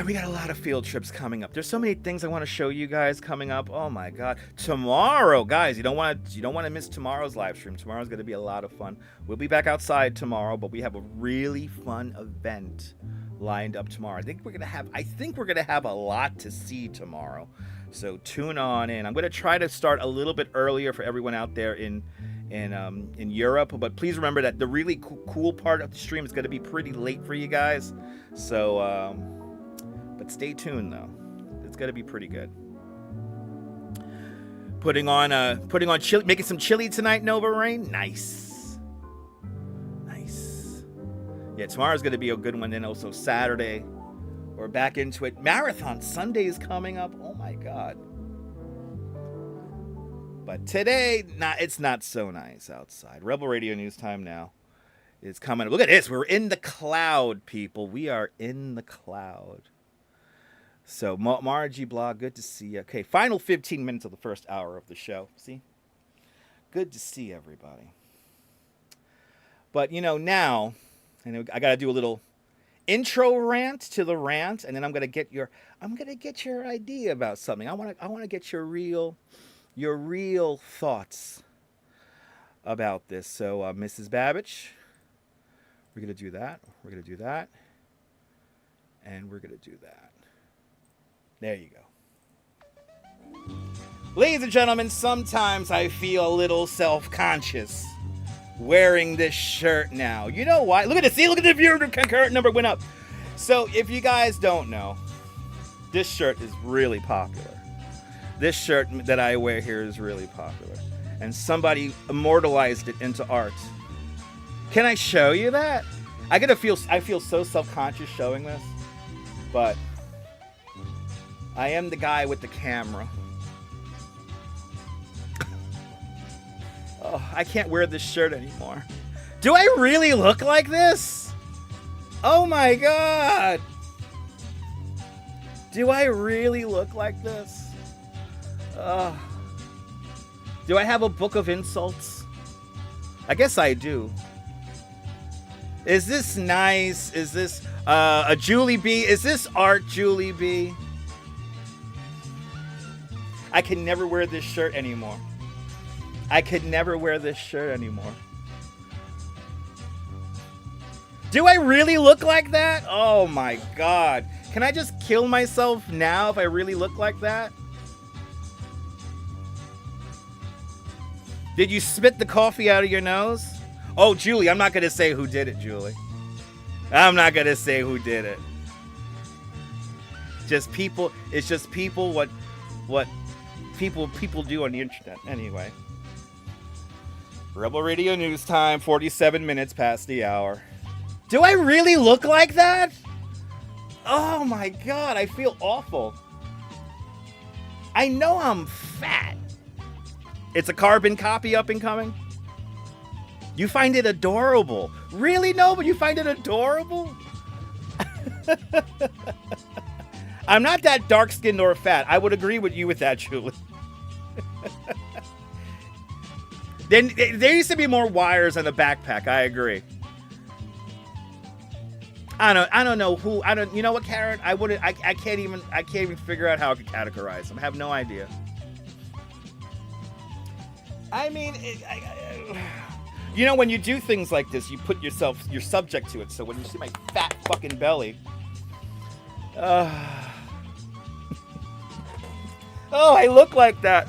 We got a lot of field trips coming up. There's so many things I want to show you guys coming up. Oh my God. Tomorrow, guys, you don't want to miss tomorrow's live stream. Tomorrow's going to be a lot of fun. We'll be back outside tomorrow, but we have a really fun event lined up tomorrow. I think we're going to have a lot to see tomorrow. So tune on in. I'm going to try to start a little bit earlier for everyone out there in Europe, but please remember that the really cool part of the stream is going to be pretty late for you guys. So but stay tuned though. It's gonna be pretty good. Putting on chili, making some chili tonight, Nova Rain. Nice. Yeah, tomorrow's gonna be a good one. Then also Saturday, we're back into it. Marathon Sunday is coming up. Oh my God. But today, it's not so nice outside. Rebel Radio News Time now is coming. Look at this. We're in the cloud, people. We are in the cloud. So, Mara G Blog, good to see you. Okay, final 15 minutes of the first hour of the show. See? Good to see everybody. But, now, I got to do a little intro rant to the rant, and then I'm going to get your idea about something. I want to get your real thoughts about this. So, Mrs. Babbage, we're going to do that. We're going to do that. And we're going to do that. There you go. Ladies and gentlemen, sometimes I feel a little self-conscious wearing this shirt now. You know why? Look at this. See, look at the viewer concurrent number went up. So if you guys don't know, this shirt is really popular. This shirt that I wear here is really popular. And somebody immortalized it into art. Can I show you that? I feel so self-conscious showing this, but I am the guy with the camera. Oh, I can't wear this shirt anymore. Do I really look like this? Oh my God. Do I really look like this? Do I have a book of insults? I guess I do. Is this nice? Is this a Julie B? Is this art, Julie B? I can never wear this shirt anymore. Do I really look like that? Oh my God. Can I just kill myself now if I really look like that? Did you spit the coffee out of your nose? Oh, Julie, I'm not going to say who did it, Julie. I'm not going to say who did it. Just people, it's just people what people do on the internet. Anyway. Rebel Radio News Time, 47 minutes past the hour. Do I really look like that? Oh my God, I feel awful. I know I'm fat. It's a carbon copy up and coming? You find it adorable. Really? No, but you find it adorable? I'm not that dark-skinned or fat. I would agree with you with that, Julie. Then there used to be more wires on the backpack. I agree. I don't know who. You know what, Karen? I can't even figure out how I could categorize them. I have no idea. I mean, you know, when you do things like this, you put you're subject to it. So when you see my fat fucking belly, oh, I look like that.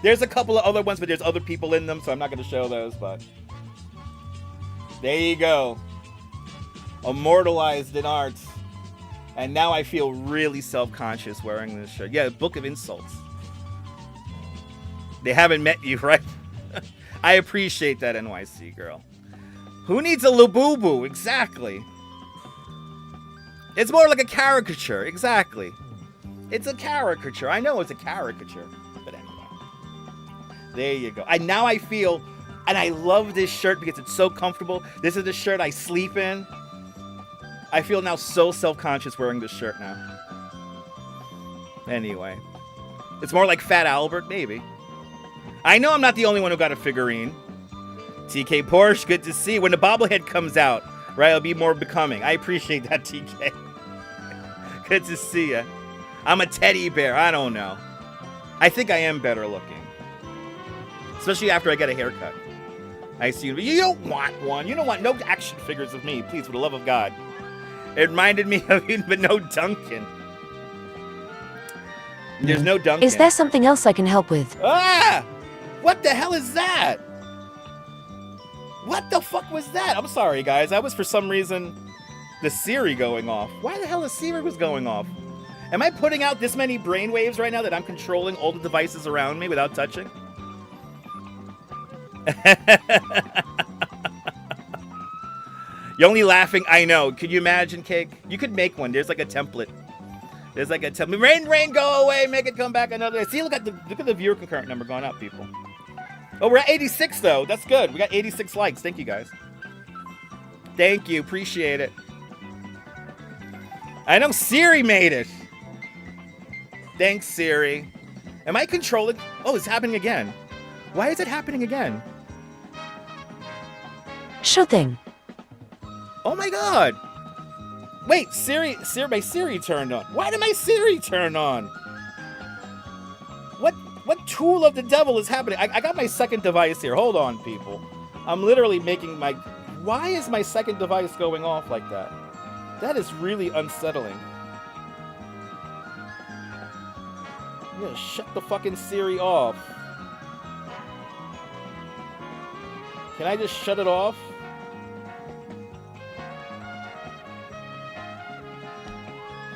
There's a couple of other ones, but there's other people in them, so I'm not going to show those. But there you go, immortalized in art. And now I feel really self-conscious wearing this shirt. Yeah, Book of Insults. They haven't met you, right? I appreciate that, NYC girl. Who needs a Labubu? Exactly. It's more like a caricature. Exactly. It's a caricature. I know it's a caricature. But anyway. There you go. And now I feel, and I love this shirt because it's so comfortable. This is the shirt I sleep in. I feel now so self-conscious wearing this shirt now. Anyway. It's more like Fat Albert, maybe. I know I'm not the only one who got a figurine. TK Porsche, good to see. When the bobblehead comes out, right, it'll be more becoming. I appreciate that, TK. Good to see ya. I'm a teddy bear. I don't know. I think I am better looking. Especially after I get a haircut. I see you. You don't want one. You don't want no action figures of me. Please, for the love of God. It reminded me of you, but no Duncan. There's no Duncan. Is there something else I can help with? Ah! What the hell is that? What the fuck was that? I'm sorry, guys. I was, for some reason, the Siri going off. Why the hell is Siri was going off? Am I putting out this many brainwaves right now that I'm controlling all the devices around me without touching? You're only laughing. I know. Could you imagine, Cake? You could make one. There's like a template. There's like a template. Rain, go away. Make it come back another day. See, look at the viewer concurrent number going up, people. Oh, we're at 86 though. That's good. We got 86 likes. Thank you, guys. Thank you. Appreciate it. I know Siri made it. Thanks, Siri. Am I controlling? Oh, it's happening again. Why is it happening again? Sure thing. Oh my God. Wait, my Siri turned on. Why did my Siri turn on? What tool of the devil is happening? I got my second device here. Hold on, people. I'm literally making my... Why is my second device going off like that? That is really unsettling. Yeah, shut the fucking Siri off. Can I just shut it off?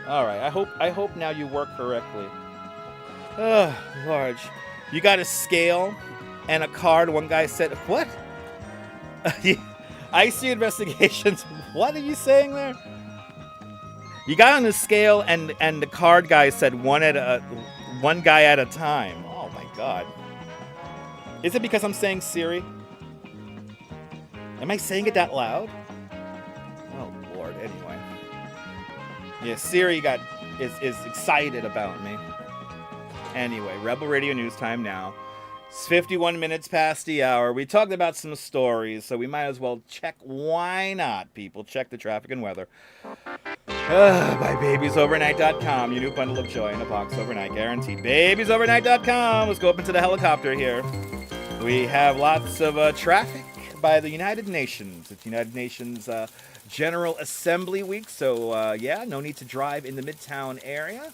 Alright, I hope now you work correctly. Ugh, large. You got a scale and a card. One guy said, what? I see investigations. What are you saying there? You got on the scale and the card guy said one guy at a time. Oh my God. Is it because I'm saying Siri? Am I saying it that loud? Oh Lord, anyway. Yeah, Siri is excited about me. Anyway, Rebel Radio News Time now. It's 51 minutes past the hour. We talked about some stories, so we might as well check. Why not, people? Check the traffic and weather. By babiesovernight.com. Your new bundle of joy in a box overnight, guaranteed. Babiesovernight.com. Let's go up into the helicopter here. We have lots of traffic. by the United Nations. It's United Nations General Assembly Week, so yeah, no need to drive in the Midtown area.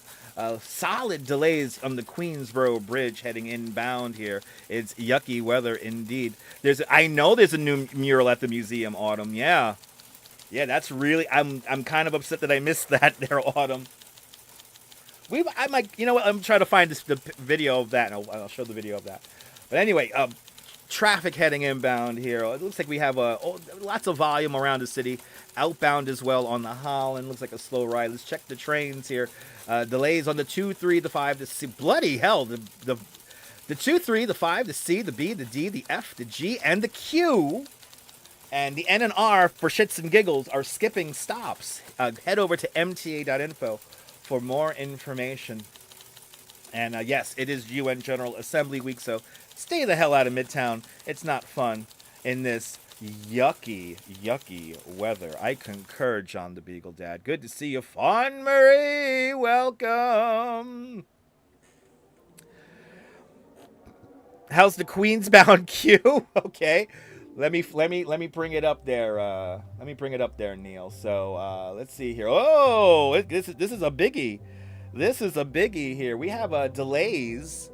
Solid delays on the Queensboro Bridge heading inbound here. It's yucky weather indeed. I know there's a new mural at the museum, Autumn. Yeah, that's really. I'm kind of upset that I missed that there, Autumn. I might, you know what? I'm trying to find the video of that, and I'll show the video of that. But anyway, traffic heading inbound here. It looks like we have lots of volume around the city. Outbound as well on the Holland. Looks like a slow ride. Let's check the trains here. Delays on the 2, 3, the 5, the C. Bloody hell. The 2, 3, the 5, the C, the B, the D, the F, the G, and the Q. And the N and R, for shits and giggles, are skipping stops. Head over to mta.info for more information. And yes, it is UN General Assembly Week, so stay the hell out of Midtown. It's not fun in this yucky weather. I concur, John the Beagle Dad. Good to see you, Fawn Marie. Welcome. How's the Queensbound queue? Okay, let me bring it up there. Let me bring it up there, Neil. So let's see here. Oh, this is a biggie. This is a biggie here. We have delays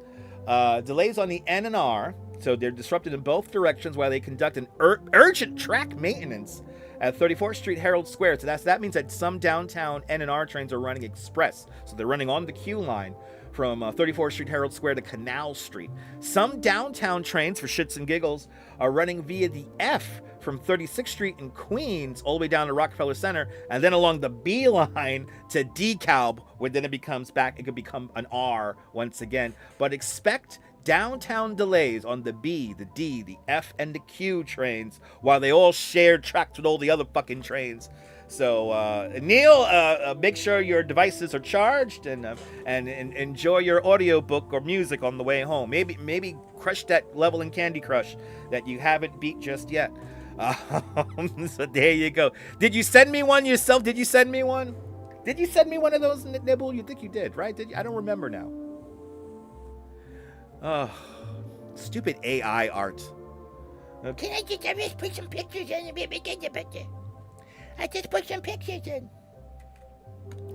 on the N and R. So they're disrupted in both directions while they conduct an urgent track maintenance at 34th Street Herald Square. So that means that some downtown N and R trains are running express. So they're running on the Q line from 34th Street Herald Square to Canal Street. Some downtown trains, for shits and giggles, are running via the F from 36th Street in Queens all the way down to Rockefeller Center, and then along the B line to DeKalb, where then it could become an R once again. But expect downtown delays on the B, the D, the F, and the Q trains while they all share tracks with all the other fucking trains. So, Neil, make sure your devices are charged and enjoy your audiobook or music on the way home. Maybe crush that level in Candy Crush that you haven't beat just yet. So there you go. Did you send me one yourself? Did you send me one? Did you send me one of those, Nibble? You think you did, right? Did you? I don't remember now. Oh, stupid AI art. Can I just put some pictures in? I just put some pictures in.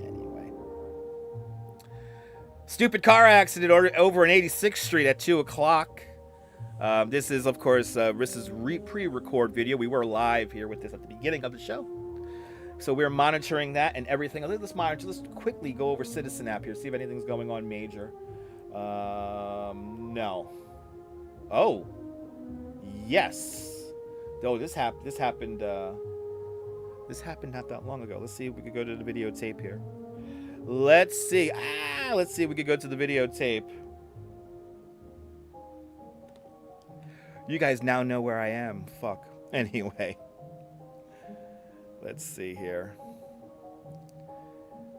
Anyway. Stupid car accident over on 86th Street at 2 o'clock. This is, of course, Rissa's pre-record video. We were live here with this at the beginning of the show. So we're monitoring that and everything. Let's quickly go over Citizen app here, see if anything's going on major. No. Oh. Yes. Oh, this happened not that long ago. Let's see if we could go to the videotape here. Let's see. Let's see if we could go to the videotape. You guys now know where I am. Fuck. Anyway. Let's see here.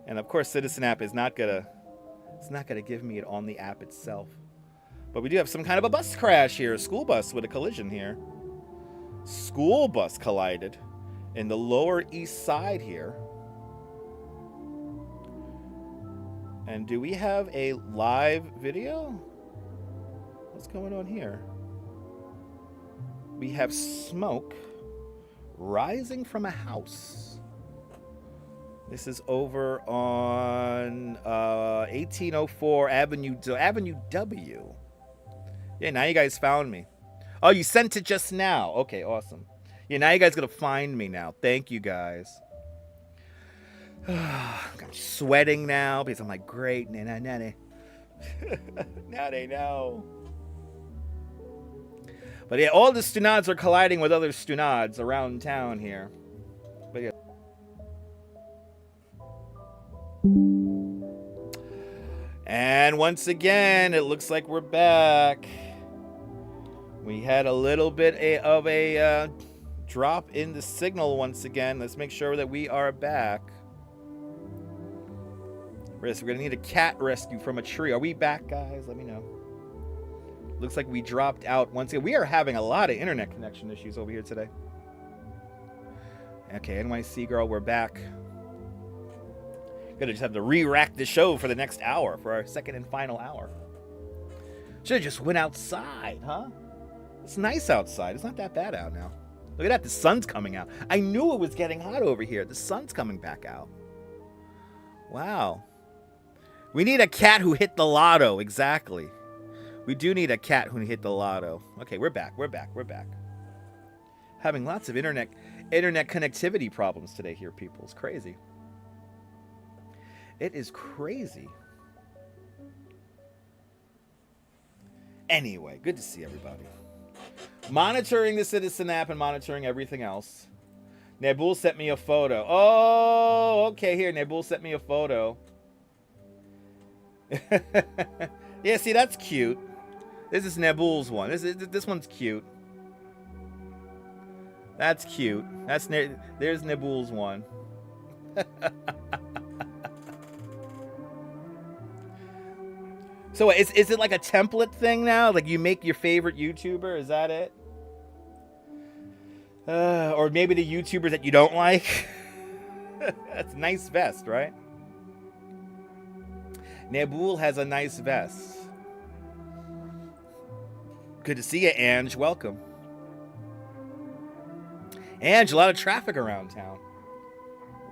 And of course, Citizen app is not gonna give me it on the app itself. But we do have some kind of a bus crash here. A school bus with a collision here. School bus collided in the Lower East Side here. And do we have a live video? What's going on here? We have smoke rising from a house. This is over on 1804 Avenue W. Yeah, now you guys found me. Oh, you sent it just now. Okay, awesome. Yeah, now you guys gonna find me now. Thank you guys. I'm sweating now because I'm like, great, now they know. But yeah, all the Stunads are colliding with other Stunads around town here. But yeah. And once again, it looks like we're back. We had a little bit of a drop in the signal once again. Let's make sure that we are back. We're going to need a cat rescue from a tree. Are we back, guys? Let me know. Looks like we dropped out once again. We are having a lot of internet connection issues over here today. Okay, NYC girl, we're back. Gonna just have to re-rack the show for the next hour, for our second and final hour. Should've just went outside, huh? It's nice outside. It's not that bad out now. Look at that. The sun's coming out. I knew it was getting hot over here. The sun's coming back out. Wow. We need a cat who hit the lotto. Exactly. We do need a cat who hit the lotto. Okay, we're back. We're back. We're back. Having lots of internet connectivity problems today here, people. It's crazy. It is crazy. Anyway, good to see everybody. Monitoring the Citizen app and monitoring everything else. Nabul sent me a photo. Oh, okay, here. Nabul sent me a photo. Yeah, see, that's cute. This is Nabul's one. This one's cute. That's cute. There's Nabul's one. So is it like a template thing now? Like you make your favorite YouTuber? Is that it? Or maybe the YouTubers that you don't like? That's a nice vest, right? Nabul has a nice vest. Good to see you, Ange. Welcome. Ange, a lot of traffic around town.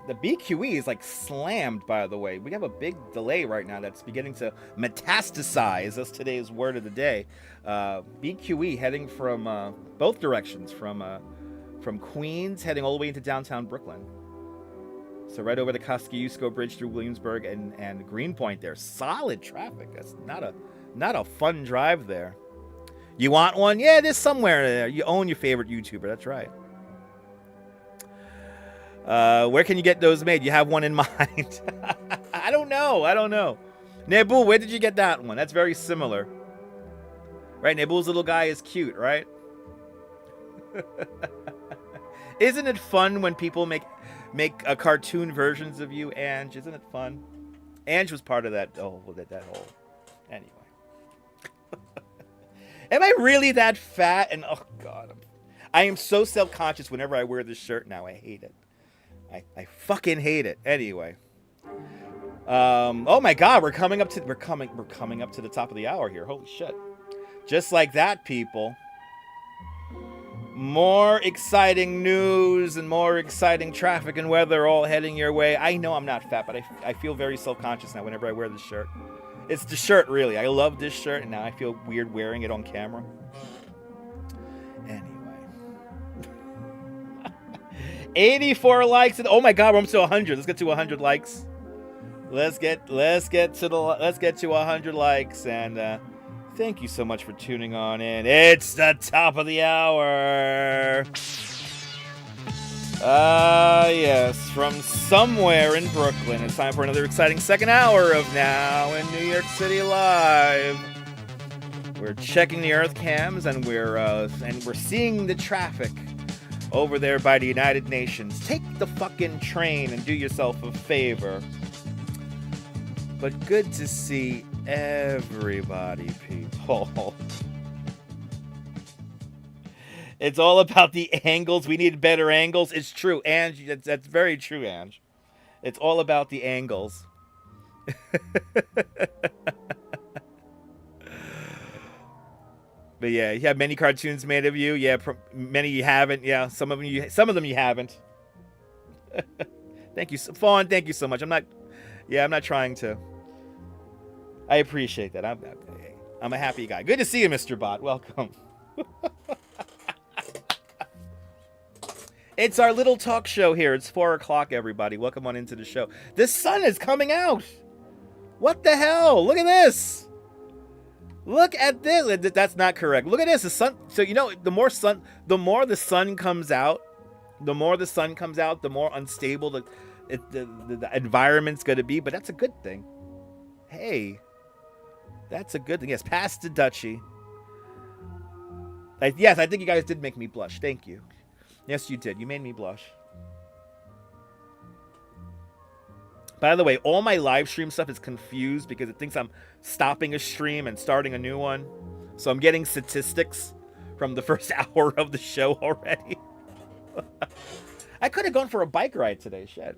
The BQE is like slammed, by the way. We have a big delay right now that's beginning to metastasize. That's today's word of the day. BQE heading from both directions, from Queens heading all the way into downtown Brooklyn. So right over the Kosciuszko Bridge through Williamsburg and Greenpoint there. Solid traffic. That's not a fun drive there. You want one? Yeah, there's somewhere there. You own your favorite YouTuber. That's right. Where can you get those made? You have one in mind. I don't know. Nabul, where did you get that one? That's very similar. Right, Nabul's little guy is cute, right? Isn't it fun when people make cartoon versions of you, Ange? Isn't it fun? Ange was part of that whole... Anyway. Am I really that fat? And oh God, I am so self-conscious whenever I wear this shirt now. I hate it. I fucking hate it. Anyway. Oh my God, we're coming up to the top of the hour here. Holy shit. Just like that, people. More exciting news and more exciting traffic and weather all heading your way. I know I'm not fat, but I feel very self-conscious now whenever I wear this shirt. It's the shirt, really. I love this shirt, and now I feel weird wearing it on camera. Anyway. 84 likes. And, oh my God, we're almost to 100. Let's get to 100 likes. Let's get to 100 likes. And thank you so much for tuning on in. It's the top of the hour. Yes, from somewhere in Brooklyn. It's time for another exciting second hour of Now in New York City Live. We're checking the Earth cams and we're seeing the traffic over there by the United Nations. Take the fucking train and do yourself a favor. But good to see everybody, people. It's all about the angles. We need better angles. It's true, Ange. That's very true, Ange. It's all about the angles. But yeah, you have many cartoons made of you. Yeah, many you haven't. Yeah, some of them you haven't. Thank you, Fawn. Thank you so much. I'm not trying to. I appreciate that. I'm a happy guy. Good to see you, Mr. Bot. Welcome. It's our little talk show here. It's 4 o'clock, everybody. Welcome on into the show. The sun is coming out. What the hell? Look at this. Look at this. That's not correct. Look at this. The sun. So, the more the sun comes out, the more unstable the environment's going to be. But that's a good thing. Hey, that's a good thing. Yes, past the Dutchie. Yes, I think you guys did make me blush. Thank you. Yes, you did. You made me blush. By the way, all my live stream stuff is confused because it thinks I'm stopping a stream and starting a new one. So I'm getting statistics from the first hour of the show already. I could have gone for a bike ride today, shit.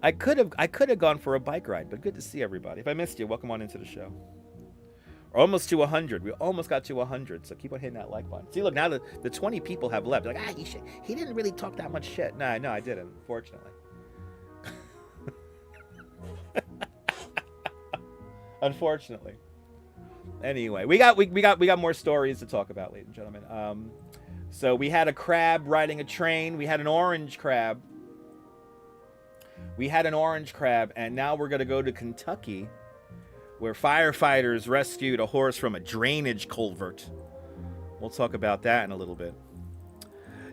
I could have gone for a bike ride, but good to see everybody. If I missed you, welcome on into the show. We're almost to 100. We almost got to 100. So keep on hitting that like button. See, look, now the 20 people have left. They're like, he didn't really talk that much shit. No, I didn't, fortunately. Unfortunately. Anyway, we got more stories to talk about, ladies and gentlemen. So we had a crab riding a train. We had an orange crab. And now we're gonna go to Kentucky, where firefighters rescued a horse from a drainage culvert. We'll talk about that in a little bit.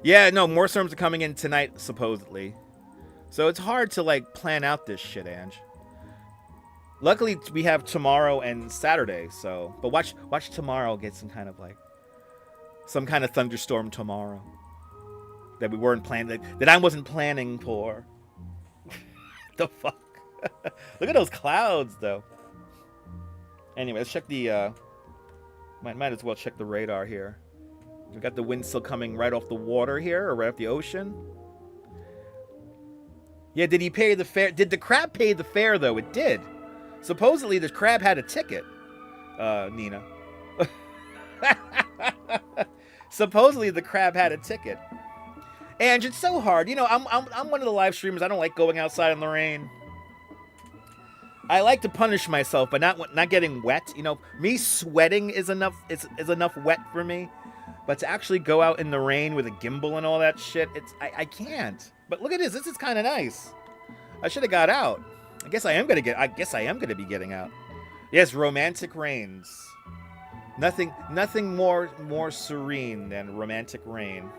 Yeah, no, more storms are coming in tonight, supposedly. So it's hard to, like, plan out this shit, Ange. Luckily, we have tomorrow and Saturday, so... But watch tomorrow get some kind of thunderstorm tomorrow. That we weren't planning... That I wasn't planning for. The fuck? Look at those clouds, though. Anyway, let's check the... Might as well check the radar here. We got the wind still coming right off the water here, or right off the ocean. Yeah, did he pay the fare? Did the crab pay the fare, though? It did. Supposedly, the crab had a ticket, Nina. Supposedly, the crab had a ticket. And it's so hard. You know, I'm one of the live streamers. I don't like going outside in the rain. I like to punish myself, but not getting wet. You know, me sweating is enough. Is enough wet for me. But to actually go out in the rain with a gimbal and all that shit, I can't. But look at this. This is kind of nice. I should have got out. I guess I am gonna be getting out. Yes, romantic rains. Nothing more serene than romantic rain.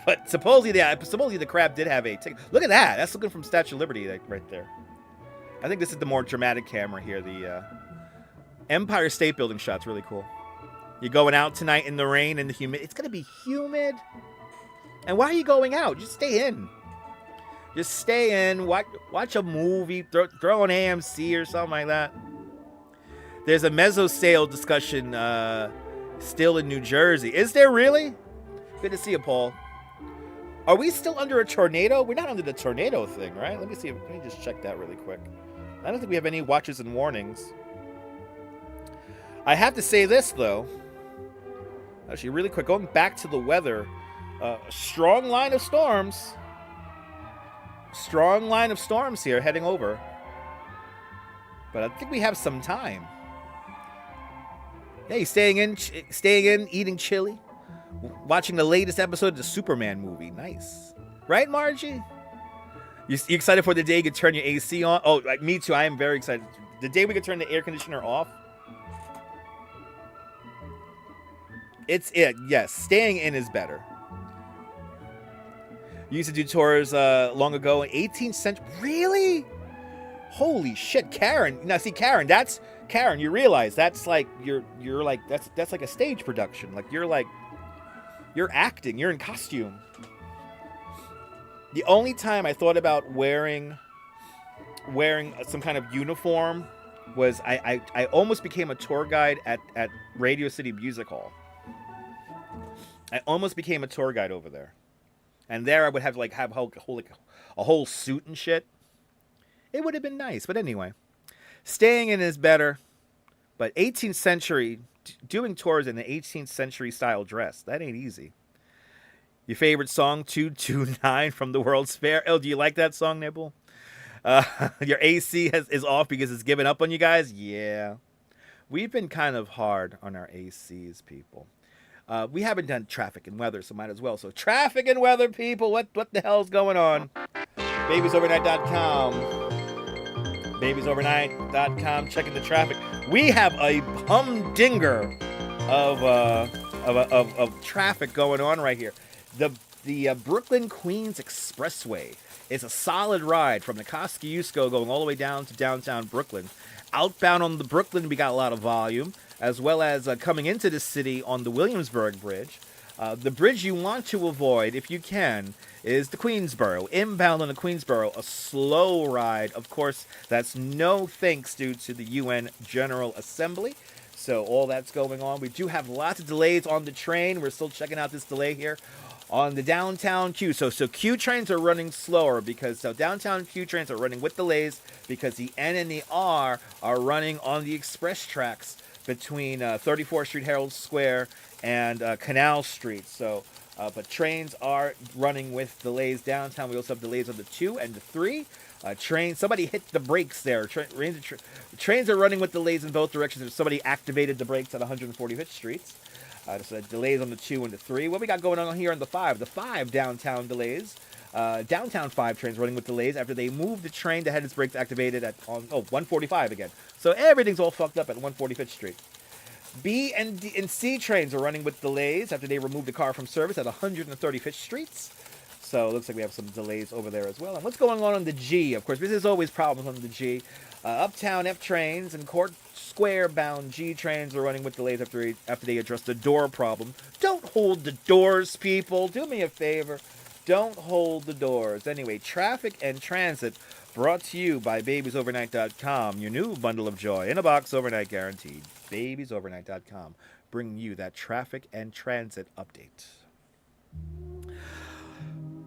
But supposedly the crab did have a ticket. Look at that. That's looking from Statue of Liberty right there. I think this is the more dramatic camera here. The Empire State Building shot's really cool. You're going out tonight in the rain and the humid. It's gonna be humid. And why are you going out? Just stay in. Just stay in. Watch a movie. Throw on AMC or something like that. There's a mezzo sale discussion still in New Jersey. Is there really? Good to see you, Paul. Are we still under a tornado? We're not under the tornado thing, right? Let me see. Let me just check that really quick. I don't think we have any watches and warnings. I have to say this, though. Actually, really quick. Going back to the weather. Strong line of storms. Strong line of storms here heading over. But I think we have some time. Hey, staying in, eating chili. Watching the latest episode of the Superman movie. Nice. Right, Margie? You excited for the day you can turn your AC on? Oh, me too. I am very excited. The day we can turn the air conditioner off. It's it. Yes, staying in is better. You used to do tours long ago in 18th century. Really? Holy shit, Karen. Now see, Karen, you realize that's like you're like that's like a stage production. Like you're acting, you're in costume. The only time I thought about wearing some kind of uniform was I almost became a tour guide at Radio City Music Hall. I almost became a tour guide over there. And there I would have a whole suit and shit. It would have been nice, but anyway. Staying in is better. But 18th century, doing tours in the 18th century style dress, that ain't easy. Your favorite song, 229 from the World's Fair. Oh, do you like that song, Nibble? Your AC is off because it's given up on you guys? Yeah. We've been kind of hard on our ACs, people. We haven't done traffic and weather, so might as well. So traffic and weather, people. What the hell's going on? Babiesovernight.com. Babiesovernight.com. Checking the traffic. We have a humdinger of traffic going on right here. The Brooklyn Queens Expressway is a solid ride from the Kosciuszko going all the way down to downtown Brooklyn. Outbound on the Brooklyn, we got a lot of volume, as well as coming into the city on the Williamsburg Bridge. The bridge you want to avoid, if you can, is the Queensboro. Inbound on the Queensboro, a slow ride. Of course, that's no thanks due to the UN General Assembly. So all that's going on. We do have lots of delays on the train. We're still checking out this delay here on the downtown Q. So Q trains are running slower because downtown Q trains are running with delays because the N and the R are running on the express tracks between 34th Street, Herald Square, and Canal Street. So, but trains are running with delays downtown. We also have delays on the 2 and the 3. Somebody hit the brakes there. Trains are running with delays in both directions. Somebody activated the brakes at 145th Street. So delays on the 2 and the 3. What we got going on here on the 5? The 5 downtown delays. Downtown 5 trains running with delays after they moved the train that had its brakes activated at 145 again. So everything's all fucked up at 145th Street. B and D and C trains are running with delays after they removed the car from service at 135th Street. So it looks like we have some delays over there as well. And what's going on the G? Of course, there's always problems on the G. Uptown F trains and Court Square bound G trains are running with delays after they address the door problem. Don't hold the doors, people. Do me a favor. Don't hold the doors. Anyway, traffic and transit brought to you by babiesovernight.com. Your new bundle of joy in a box, overnight guaranteed. babiesovernight.com, bringing you that traffic and transit update.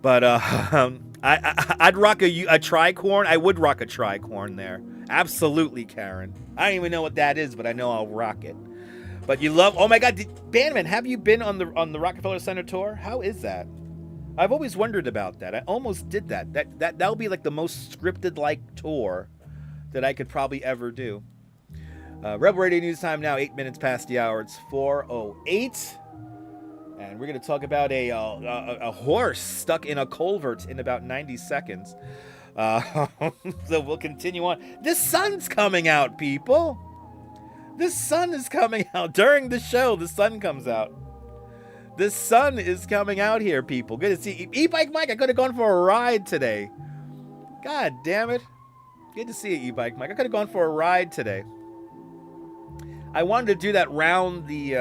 But I'd rock a tricorn. I would rock a tricorn there. Absolutely, Karen. I don't even know what that is, but I know I'll rock it. But you love... Oh, my God. Bannerman, have you been on the Rockefeller Center tour? How is that? I've always wondered about that. I almost did that. That'll be like the most scripted-like tour that I could probably ever do. Rebel Radio News time now, 8 minutes past the hour. It's 4:08. And we're going to talk about a horse stuck in a culvert in about 90 seconds. So we'll continue on. The sun's coming out, people. The sun is coming out. During the show, the sun comes out. The sun is coming out here, people. Good to see you. E-Bike Mike, I could have gone for a ride today. God damn it. Good to see you, E-Bike Mike. I could have gone for a ride today. I wanted to do that round the...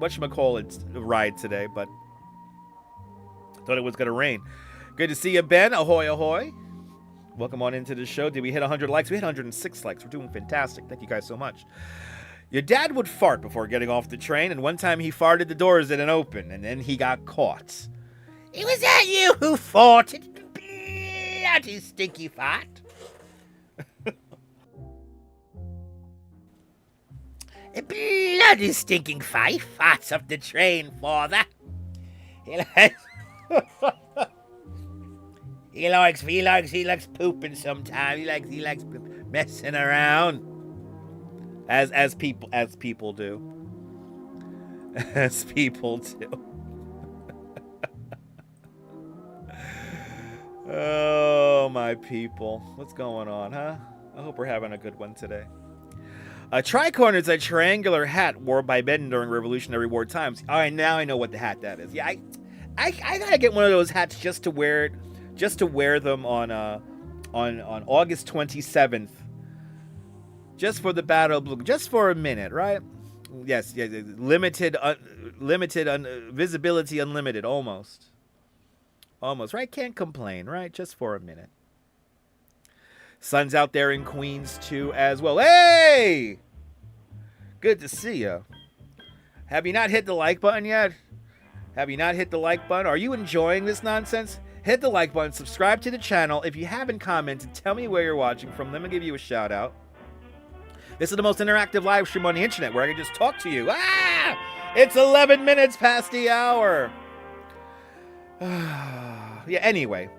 whatchamacallit ride today, but thought it was going to rain. Good to see you, Ben. Ahoy, ahoy. Welcome on into the show. Did we hit 100 likes? We hit 106 likes. We're doing fantastic. Thank you guys so much. Your dad would fart before getting off the train, and one time he farted, the doors didn't open, and then he got caught. It was that you who farted. Bloody stinky fart. A bloody stinking fife farts up the train, father. He likes pooping sometimes. He likes messing around. As people do. As people do. Oh, my people. What's going on, huh? I hope we're having a good one today. A tricorn is a triangular hat worn by men during Revolutionary War times. All right, now I know what the hat that is. Yeah, I gotta get one of those hats just to wear them on August 27th. Just for the Battle of Blue, just for a minute, right? Yes, limited visibility unlimited, almost, right? Can't complain, right? Just for a minute. Sun's out there in Queens too as well. Hey! Good to see you. Have you not hit the like button yet? Have you not hit the like button? Are you enjoying this nonsense? Hit the like button, subscribe to the channel. If you haven't commented, tell me where you're watching from. Let me give you a shout out. This is the most interactive live stream on the internet where I can just talk to you. It's 11 minutes past the hour. Yeah, anyway.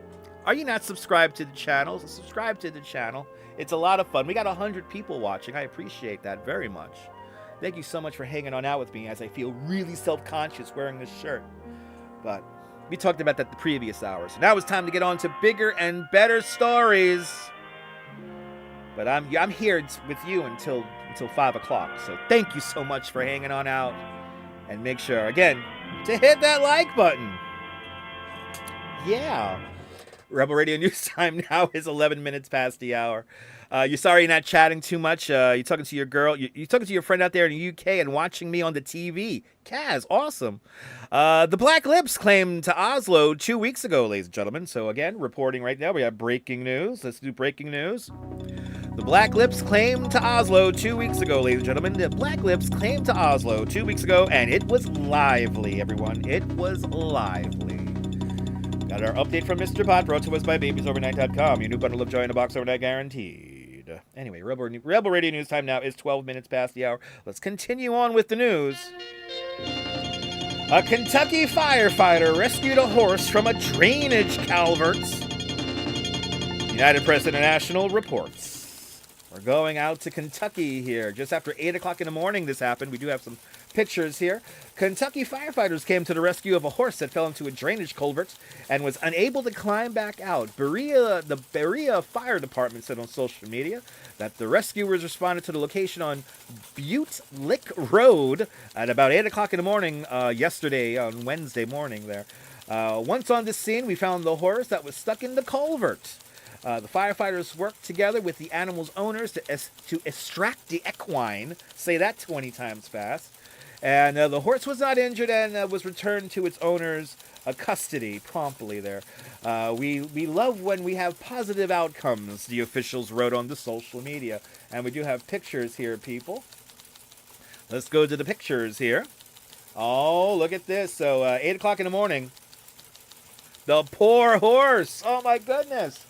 Are you not subscribed to the channel? Subscribe to the channel. It's a lot of fun. We got 100 people watching. I appreciate that very much. Thank you so much for hanging on out with me as I feel really self-conscious wearing this shirt. But we talked about that the previous hour. So now it's time to get on to bigger and better stories. But I'm here with you until 5 o'clock. So thank you so much for hanging on out. And make sure, again, to hit that like button. Yeah. Rebel Radio News time now is 11 minutes past the hour. You're sorry you're not chatting too much. You're talking to your girl. You're talking to your friend out there in the UK and watching me on the TV. Kaz, awesome. The Black Lips claimed to Oslo 2 weeks ago, ladies and gentlemen. So again, reporting right now, we have breaking news. Let's do breaking news. The Black Lips came to Oslo 2 weeks ago, ladies and gentlemen. The Black Lips came to Oslo 2 weeks ago, and it was lively, everyone. It was lively. Got our update from Mr. Bot, brought to us by babiesovernight.com. Your new bundle of joy in a box overnight guaranteed. Anyway, Rebel Radio News time now is 12 minutes past the hour. Let's continue on with the news. A Kentucky firefighter rescued a horse from a drainage culvert. United Press International reports. We're going out to Kentucky here. Just after 8 o'clock in the morning this happened. We do have some pictures here. Kentucky firefighters came to the rescue of a horse that fell into a drainage culvert and was unable to climb back out. The Berea Fire Department said on social media that the rescuers responded to the location on Butte Lick Road at about 8 o'clock in the morning yesterday, on Wednesday morning there. Once on the scene, we found the horse that was stuck in the culvert. The firefighters worked together with the animal's owners to extract the equine. Say that 20 times fast. And the horse was not injured and was returned to its owner's custody promptly there. We love when we have positive outcomes, the officials wrote on the social media. And we do have pictures here, people. Let's go to the pictures here. Oh, look at this. So 8 o'clock in the morning. The poor horse. Oh, my goodness.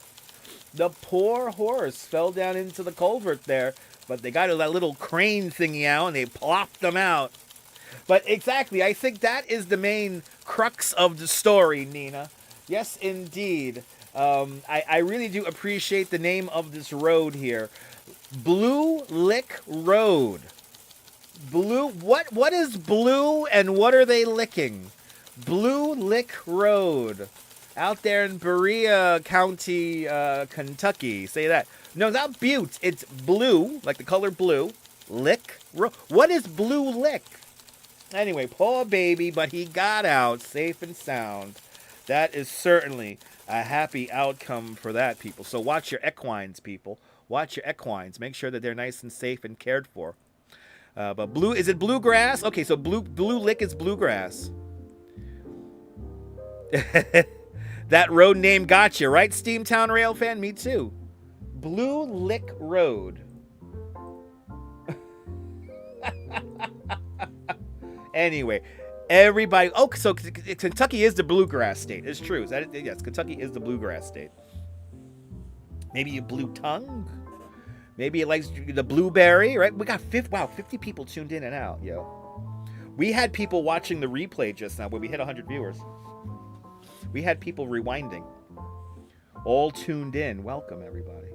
The poor horse fell down into the culvert there, but they got that little crane thingy out and they plopped them out. But exactly, I think that is the main crux of the story, Nina. Yes, indeed. I really do appreciate the name of this road here. Blue Lick Road. Blue, what is blue and what are they licking? Blue Lick Road. Out there in Berea County, Kentucky. Say that. No, not Butte. It's blue, like the color blue. Lick. What is Blue Lick? Anyway, poor baby, but he got out safe and sound. That is certainly a happy outcome for that, people. So watch your equines, people. Watch your equines. Make sure that they're nice and safe and cared for. But blue, is it bluegrass? Okay, so Blue Lick is bluegrass. That road name got you, right, Steamtown Rail fan? Me too. Blue Lick Road. Anyway, everybody. Oh, so Kentucky is the bluegrass state. It's true. Is that it? Yes, Kentucky is the bluegrass state. Maybe you blue tongue. Maybe it likes the blueberry, right? We got 50 people tuned in and out, yo. We had people watching the replay just now when we hit 100 viewers. We had people rewinding. All tuned in. Welcome, everybody.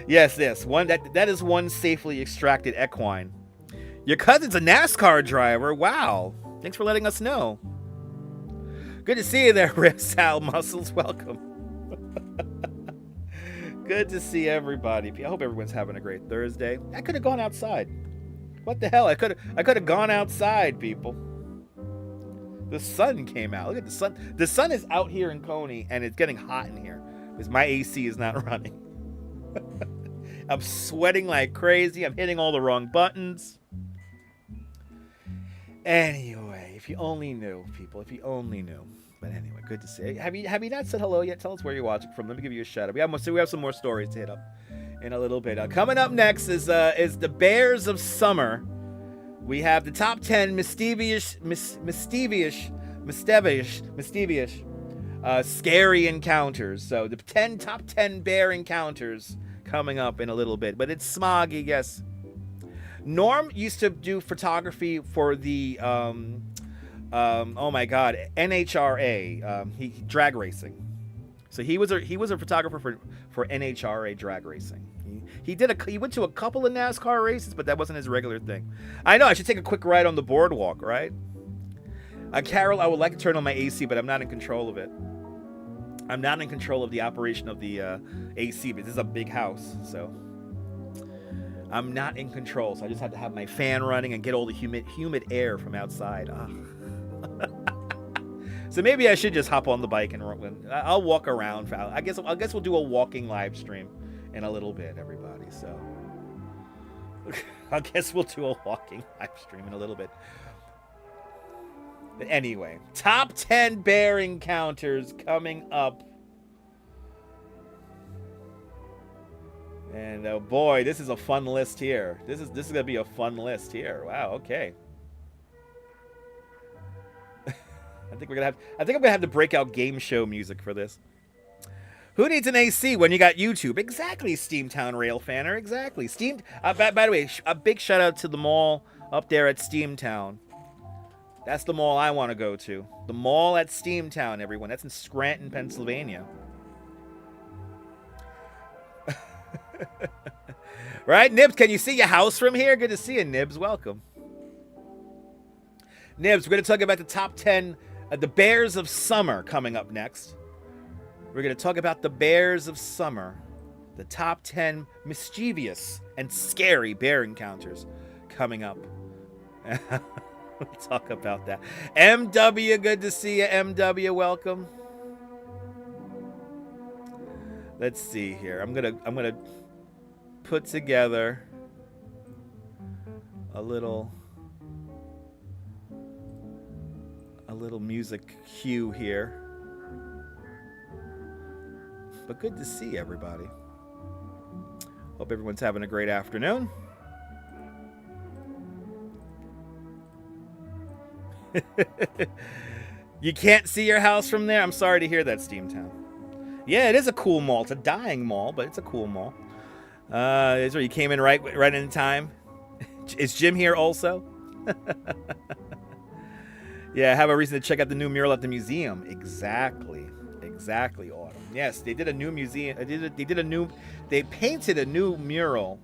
Yes. One that is one safely extracted equine. Your cousin's a NASCAR driver. Wow. Thanks for letting us know. Good to see you there, Rip Sal Muscles. Welcome. Good to see everybody. I hope everyone's having a great Thursday. I could have gone outside. What the hell? I could have gone outside, people. The sun came out. Look at the sun. The sun is out here in Coney, and it's getting hot in here because my AC is not running. I'm sweating like crazy. I'm hitting all the wrong buttons. Anyway, if you only knew, people. If you only knew. But anyway, good to see you. Have you not said hello yet? Tell us where you're watching from. Let me give you a shout out. We have some more stories to hit up in a little bit. Coming up next is the Bears of Summer. We have the top 10 mischievous, scary encounters. So the top 10 bear encounters coming up in a little bit. But it's smoggy, yes. Norm used to do photography for the NHRA, he drag racing. So he was a photographer for NHRA drag racing. He went to a couple of NASCAR races, but that wasn't his regular thing. I know I should take a quick ride on the boardwalk, right? Carol, I would like to turn on my AC, but I'm not in control of it. I'm not in control of the operation of the AC, but this is a big house, so I'm not in control. So I just have to have my fan running and get all the humid air from outside. So maybe I should just hop on the bike and I'll walk around. I guess we'll do a walking live stream in a little bit, everybody. So I guess we'll do a walking live stream in a little bit. But anyway, top 10 bear encounters coming up. And boy, this is a fun list here. This is gonna be a fun list here. Wow. Okay. I think I'm gonna have to break out game show music for this. Who needs an AC when you got YouTube? Exactly, Steamtown Rail Fanner. Exactly. By the way, a big shout out to the mall up there at Steamtown. That's the mall I want to go to. The mall at Steamtown, everyone. That's in Scranton, Pennsylvania. Right, Nibs? Can you see your house from here? Good to see you, Nibs. Welcome. Nibs, we're going to talk about the top 10, the Bears of Summer coming up next. We're going to talk about the Bears of Summer, the top 10 mischievous and scary bear encounters coming up. We'll talk about that. MW, good to see you. MW, welcome. Let's see here. I'm gonna put together a little music cue here. But good to see everybody. Hope everyone's having a great afternoon. You can't see your house from there? I'm sorry to hear that, Steamtown. Yeah, it is a cool mall. It's a dying mall, but it's a cool mall. Is where you came in right in time. Is Jim here also? Yeah, have a reason to check out the new mural at the museum. Exactly, Autumn. Yes, they did a new museum. They painted a new mural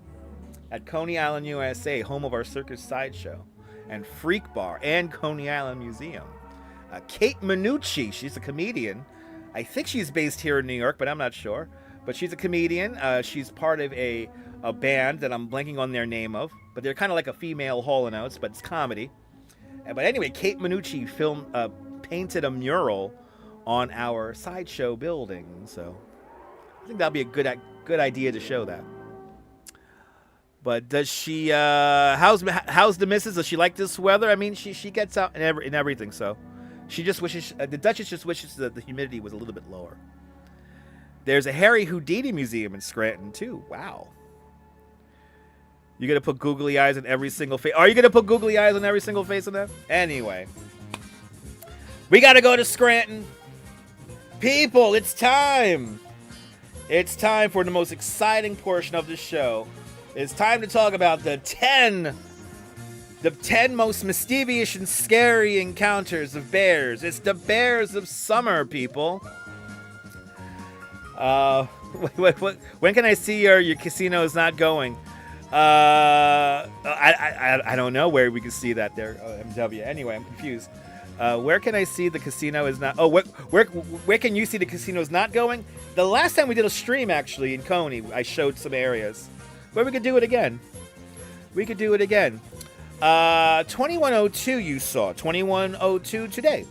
at Coney Island, USA, home of our circus sideshow, and Freak Bar, and Coney Island Museum. Kate Minucci, she's a comedian. I think she's based here in New York, but I'm not sure. But she's a comedian. She's part of a band that I'm blanking on their name of. But they're kind of like a female Hall & Oates, but it's comedy. But anyway, Kate Minucci painted a mural on our sideshow building. So I think that'll be a good idea to show that. But does she, how's the missus? Does she like this weather? I mean, she gets out and everything, so. She just wishes, the Duchess just wishes that the humidity was a little bit lower. There's a Harry Houdini museum in Scranton, too. Wow. You're going to put googly eyes on every single face? Are you going to put googly eyes on every single face of that? Anyway. We got to go to Scranton. People, it's time. It's time for the most exciting portion of the show. It's time to talk about the 10 most mischievous and scary encounters of bears. It's the Bears of Summer, people. When can I see your casino is not going? I don't know where we can see that there, MW. Anyway, I'm confused. Where can I see the casino is not? Oh, where can you see the casino is not going? The last time we did a stream, actually, in Coney, I showed some areas. But we could do it again. 2102 you saw. 2102 today.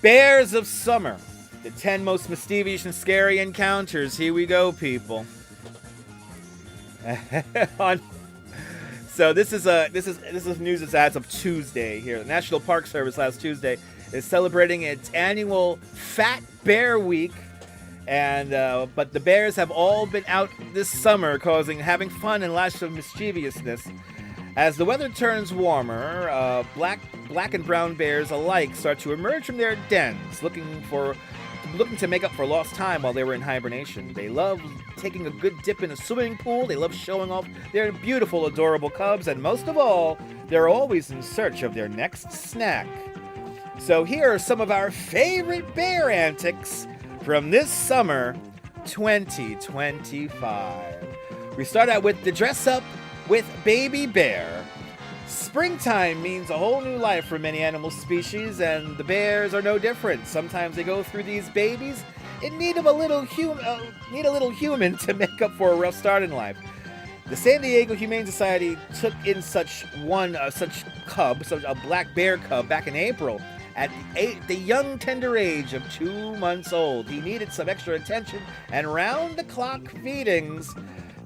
Bears of Summer. The 10 most mischievous and scary encounters. Here we go, people. So this is news that's as of Tuesday here. The National Park Service last Tuesday is celebrating its annual Fat Bear Week, and but the bears have all been out this summer, having fun and lots of mischievousness. As the weather turns warmer, black and brown bears alike start to emerge from their dens, looking to make up for lost time while they were in hibernation. They love taking a good dip in a swimming pool. They love showing off their beautiful, adorable cubs, and most of all, they're always in search of their next snack. So here are some of our favorite bear antics from this summer 2025. We start out with the dress up with baby bear. Springtime means a whole new life for many animal species, and the bears are no different. Sometimes they go through these babies in need of a little human to make up for a rough start in life. The San Diego Humane Society took in such a black bear cub back in April, at the young tender age of 2 months old. He needed some extra attention and round-the-clock feedings.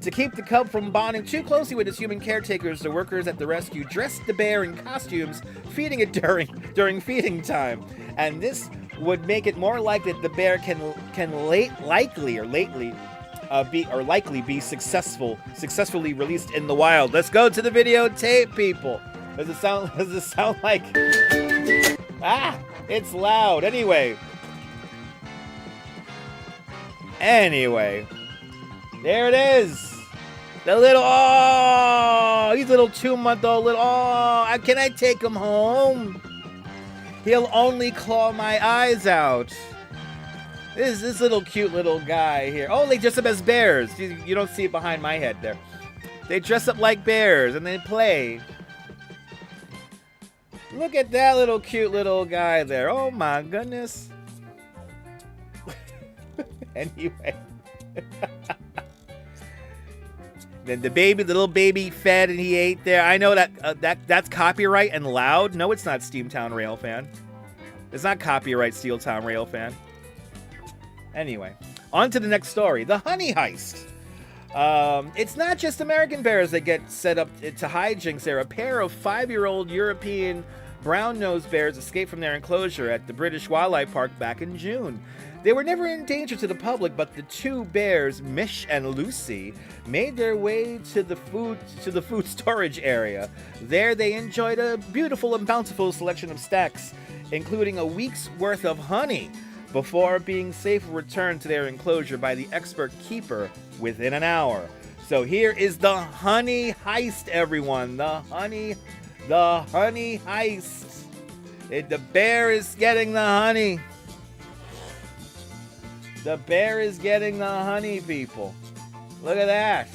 To keep the cub from bonding too closely with his human caretakers, the workers at the rescue dressed the bear in costumes, feeding it during feeding time. And this would make it more likely that the bear can likely be successfully released in the wild. Let's go to the videotape, people. Does it sound like it's loud. Anyway, there it is. The little, he's a little 2-month-old little, can I take him home? He'll only claw my eyes out. This little cute little guy here. Oh, they dress up as bears. You don't see it behind my head there. They dress up like bears and they play. Look at that little cute little guy there. Oh my goodness. Anyway. Then the little baby fed and he ate there. I know that's copyright and loud. No, it's not Steamtown Railfan. It's not copyright Steeltown Railfan. Anyway, on to the next story. The honey heist. It's not just American bears that get set up to hijinks there. A pair of 5-year-old European brown-nosed bears escaped from their enclosure at the British Wildlife Park back in June. They were never in danger to the public, but the two bears, Mish and Lucy, made their way to the food storage area. There they enjoyed a beautiful and bountiful selection of stacks, including a week's worth of honey, before being safely returned to their enclosure by the expert keeper within an hour. So here is the honey heist, everyone. The honey heist. The bear is getting the honey. The bear is getting the honey, people. Look at that.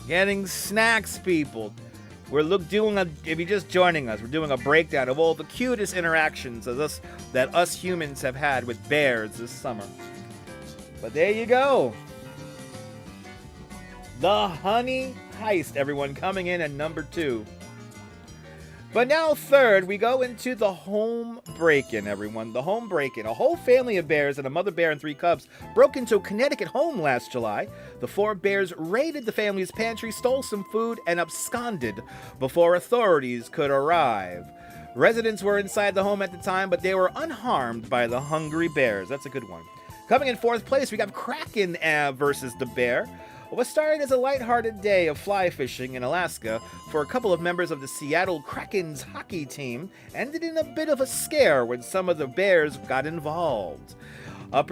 Getting snacks, people. If you're just joining us, we're doing a breakdown of all the cutest interactions that us humans have had with bears this summer. But there you go. The honey heist, everyone, coming in at number 2. But now third, we go into the home break-in, everyone. The home break-in. A whole family of bears and a mother bear and 3 cubs broke into a Connecticut home last July. The 4 bears raided the family's pantry, stole some food, and absconded before authorities could arrive. Residents were inside the home at the time, but they were unharmed by the hungry bears. That's a good one. Coming in 4th place, we got Kraken versus the bear. What started as a lighthearted day of fly fishing in Alaska for a couple of members of the Seattle Kraken's hockey team ended in a bit of a scare when some of the bears got involved. In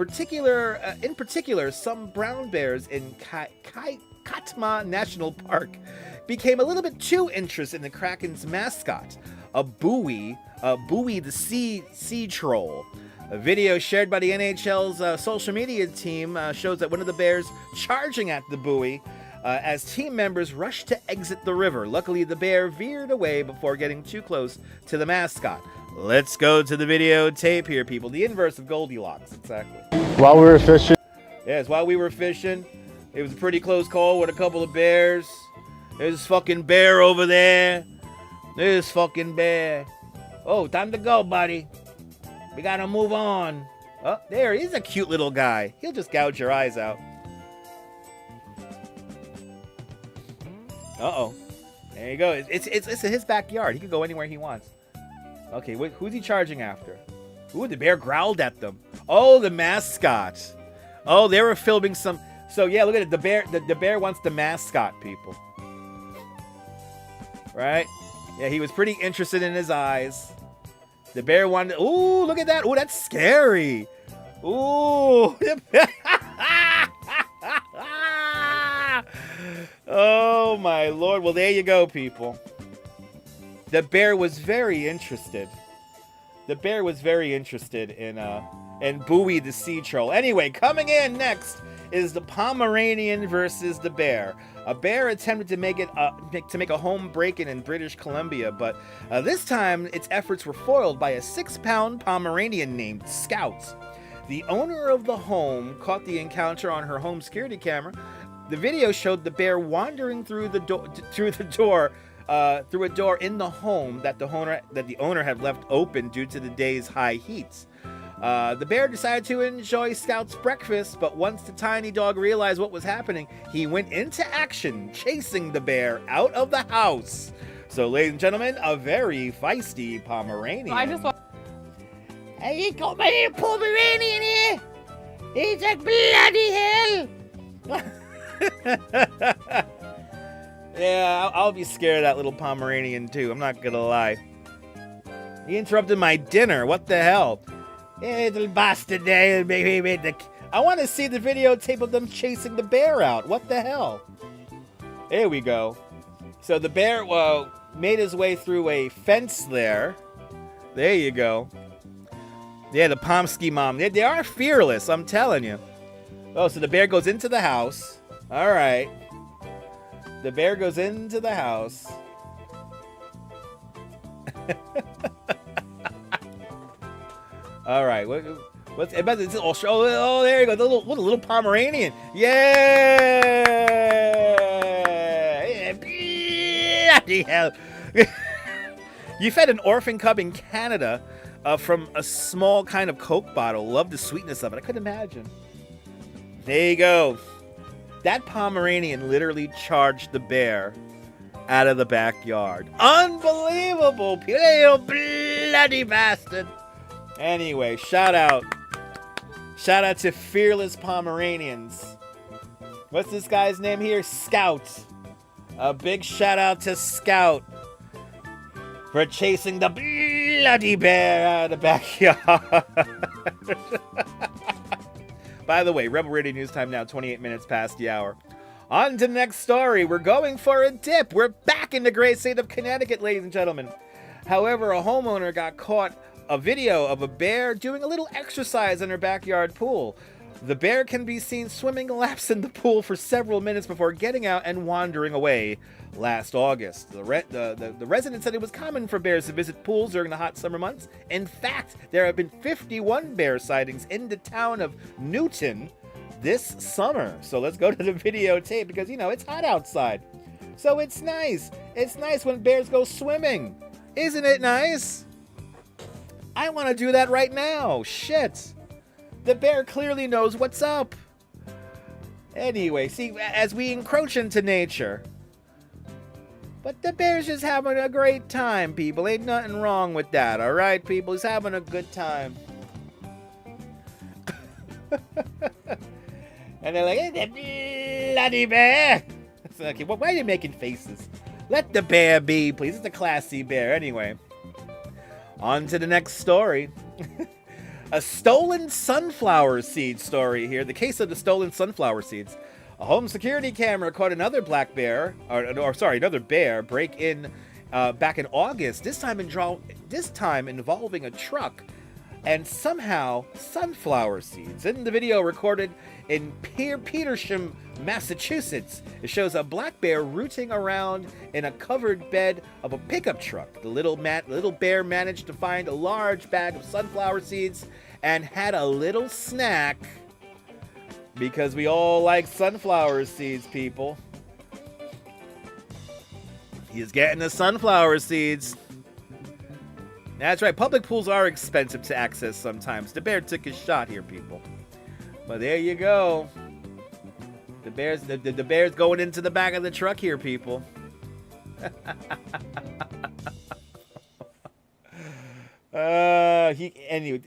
particular, some brown bears in Katma National Park became a little bit too interested in the Kraken's mascot, a buoy the sea troll. A video shared by the NHL's social media team shows that one of the bears charging at the buoy as team members rushed to exit the river. Luckily, the bear veered away before getting too close to the mascot. Let's go to the videotape here, people. The inverse of Goldilocks, exactly. While we were fishing. Yes, while we were fishing, it was a pretty close call with a couple of bears. There's this fucking bear over there. There's fucking bear. Oh, time to go, buddy. We gotta move on. Oh, there, he's a cute little guy. He'll just gouge your eyes out. Uh-oh. There you go. It's in his backyard. He can go anywhere he wants. Okay, who's he charging after? Ooh, the bear growled at them. Oh, the mascot. Oh, they were filming some... So, yeah, look at it. The bear wants the mascot, people. Right? Yeah, he was pretty interested in his eyes. The bear wanted... Ooh, look at that. Ooh, that's scary. Ooh. Oh, my Lord. Well, there you go, people. The bear was very interested. The bear was very interested in Bowie the sea troll. Anyway, coming in next is the Pomeranian versus the bear. A bear attempted to make a home break-in in British Columbia, but this time its efforts were foiled by a 6-pound Pomeranian named Scout. The owner of the home caught the encounter on her home security camera. The video showed the bear wandering through the door through a door in the home that the owner had left open due to the day's high heat. The bear decided to enjoy Scout's breakfast, but once the tiny dog realized what was happening, he went into action, chasing the bear out of the house. So, ladies and gentlemen, a very feisty Pomeranian. I just want. Hey, you got my little Pomeranian here. He's like bloody hell. Yeah, I'll be scared of that little Pomeranian too. I'm not gonna lie. He interrupted my dinner. What the hell? Hey, little bastard there. I want to see the videotape of them chasing the bear out. What the hell? There we go. So the bear, made his way through a fence there. There you go. Yeah, the Pomsky mom. They are fearless, I'm telling you. Oh, so the bear goes into the house. All right. The bear goes into the house. All right. What's about this? Oh, there you go. What a little Pomeranian. Yeah. Bloody hell. You fed an orphan cub in Canada from a small kind of Coke bottle. Love the sweetness of it. I couldn't imagine. There you go. That Pomeranian literally charged the bear out of the backyard. Unbelievable. Little bloody bastard. Anyway, shout out. Shout out to fearless Pomeranians. What's this guy's name here? Scout. A big shout out to Scout for chasing the bloody bear out of the backyard. By the way, Rebel Radio News time now, 28 minutes past the hour. On to the next story. We're going for a dip. We're back in the great state of Connecticut, ladies and gentlemen. However, a homeowner got caught a video of a bear doing a little exercise in her backyard pool. The bear can be seen swimming laps in the pool for several minutes before getting out and wandering away last August. The resident said it was common for bears to visit pools during the hot summer months. In fact, there have been 51 bear sightings in the town of Newton this summer. So let's go to the videotape because, you know, it's hot outside. So it's nice. It's nice when bears go swimming. Isn't it nice? I want to do that right now. Shit. The bear clearly knows what's up. Anyway, see, as we encroach into nature. But the bear's just having a great time, people. Ain't nothing wrong with that, all right, people? He's having a good time. And they're like, hey, the bloody bear. It's like, okay, well, why are you making faces? Let the bear be, please. It's a classy bear. Anyway, on to the next story. A stolen sunflower seed story here. The case of the stolen sunflower seeds. A home security camera caught another black bear, another bear break in back in August. This time involving a truck and somehow sunflower seeds. In the video recorded in Petersham, Massachusetts, it shows a black bear rooting around in a covered bed of a pickup truck. The little bear managed to find a large bag of sunflower seeds and had a little snack because we all like sunflower seeds, people. He's getting the sunflower seeds. That's right, public pools are expensive to access sometimes. The bear took his shot here, people. But there you go. The bear's going into the back of the truck here, people. Anyway,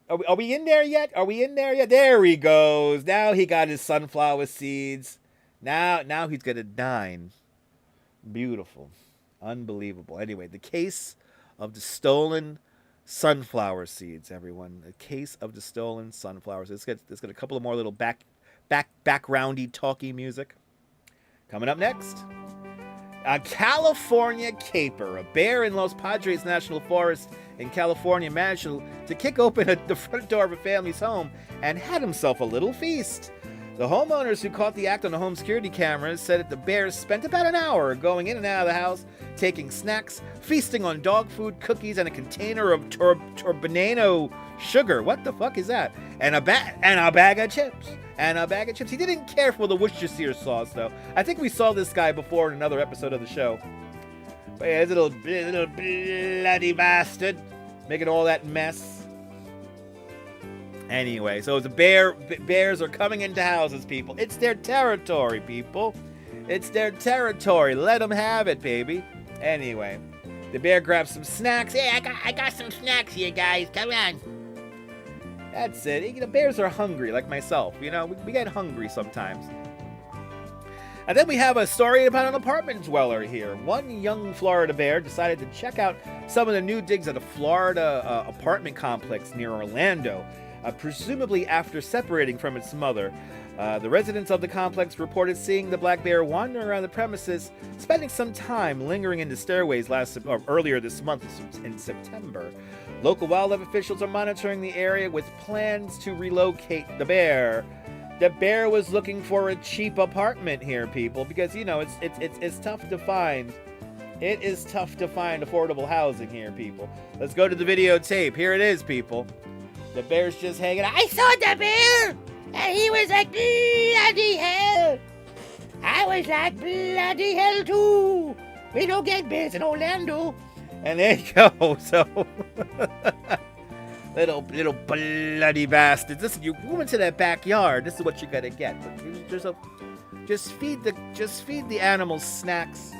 are we in there yet? Are we in there yet? There he goes. Now he got his sunflower seeds. Now he's gonna dine. Beautiful, unbelievable. Anyway, the case of the stolen sunflower seeds, everyone. A case of the stolen sunflowers. Let's get a couple of more little backgroundy talky music. Coming up next, a California caper. A bear in Los Padres National Forest in California managed to kick open the front door of a family's home and had himself a little feast. The homeowners who caught the act on the home security cameras said that the bears spent about an hour going in and out of the house, taking snacks, feasting on dog food, cookies, and a container of turbinado sugar. What the fuck is that? And a bag of chips. He didn't care for the Worcestershire sauce, though. I think we saw this guy before in another episode of the show. But yeah, it's a little bloody bastard making all that mess. Anyway, so the bears are coming into houses, people. It's their territory, people. It's their territory. Let them have it, baby. Anyway, the bear grabs some snacks. Hey, I got some snacks here, guys. Come on. That's it. You know, bears are hungry, like myself. You know, we get hungry sometimes. And then we have a story about an apartment dweller here. One young Florida bear decided to check out some of the new digs at a Florida apartment complex near Orlando, presumably after separating from its mother. The residents of the complex reported seeing the black bear wandering around the premises, spending some time lingering in the stairways earlier this month in September. Local wildlife officials are monitoring the area with plans to relocate the bear. The bear was looking for a cheap apartment here, people, because you know it's tough to find. It is tough to find affordable housing here, people. Let's go to the videotape. Here it is, people. The bear's just hanging out. I saw the bear, and he was like bloody hell. I was like bloody hell too. We don't get bears in Orlando. And there you go. So, little bloody bastards. Listen, you go into that backyard. This is what you're gonna get. Just feed the animals snacks,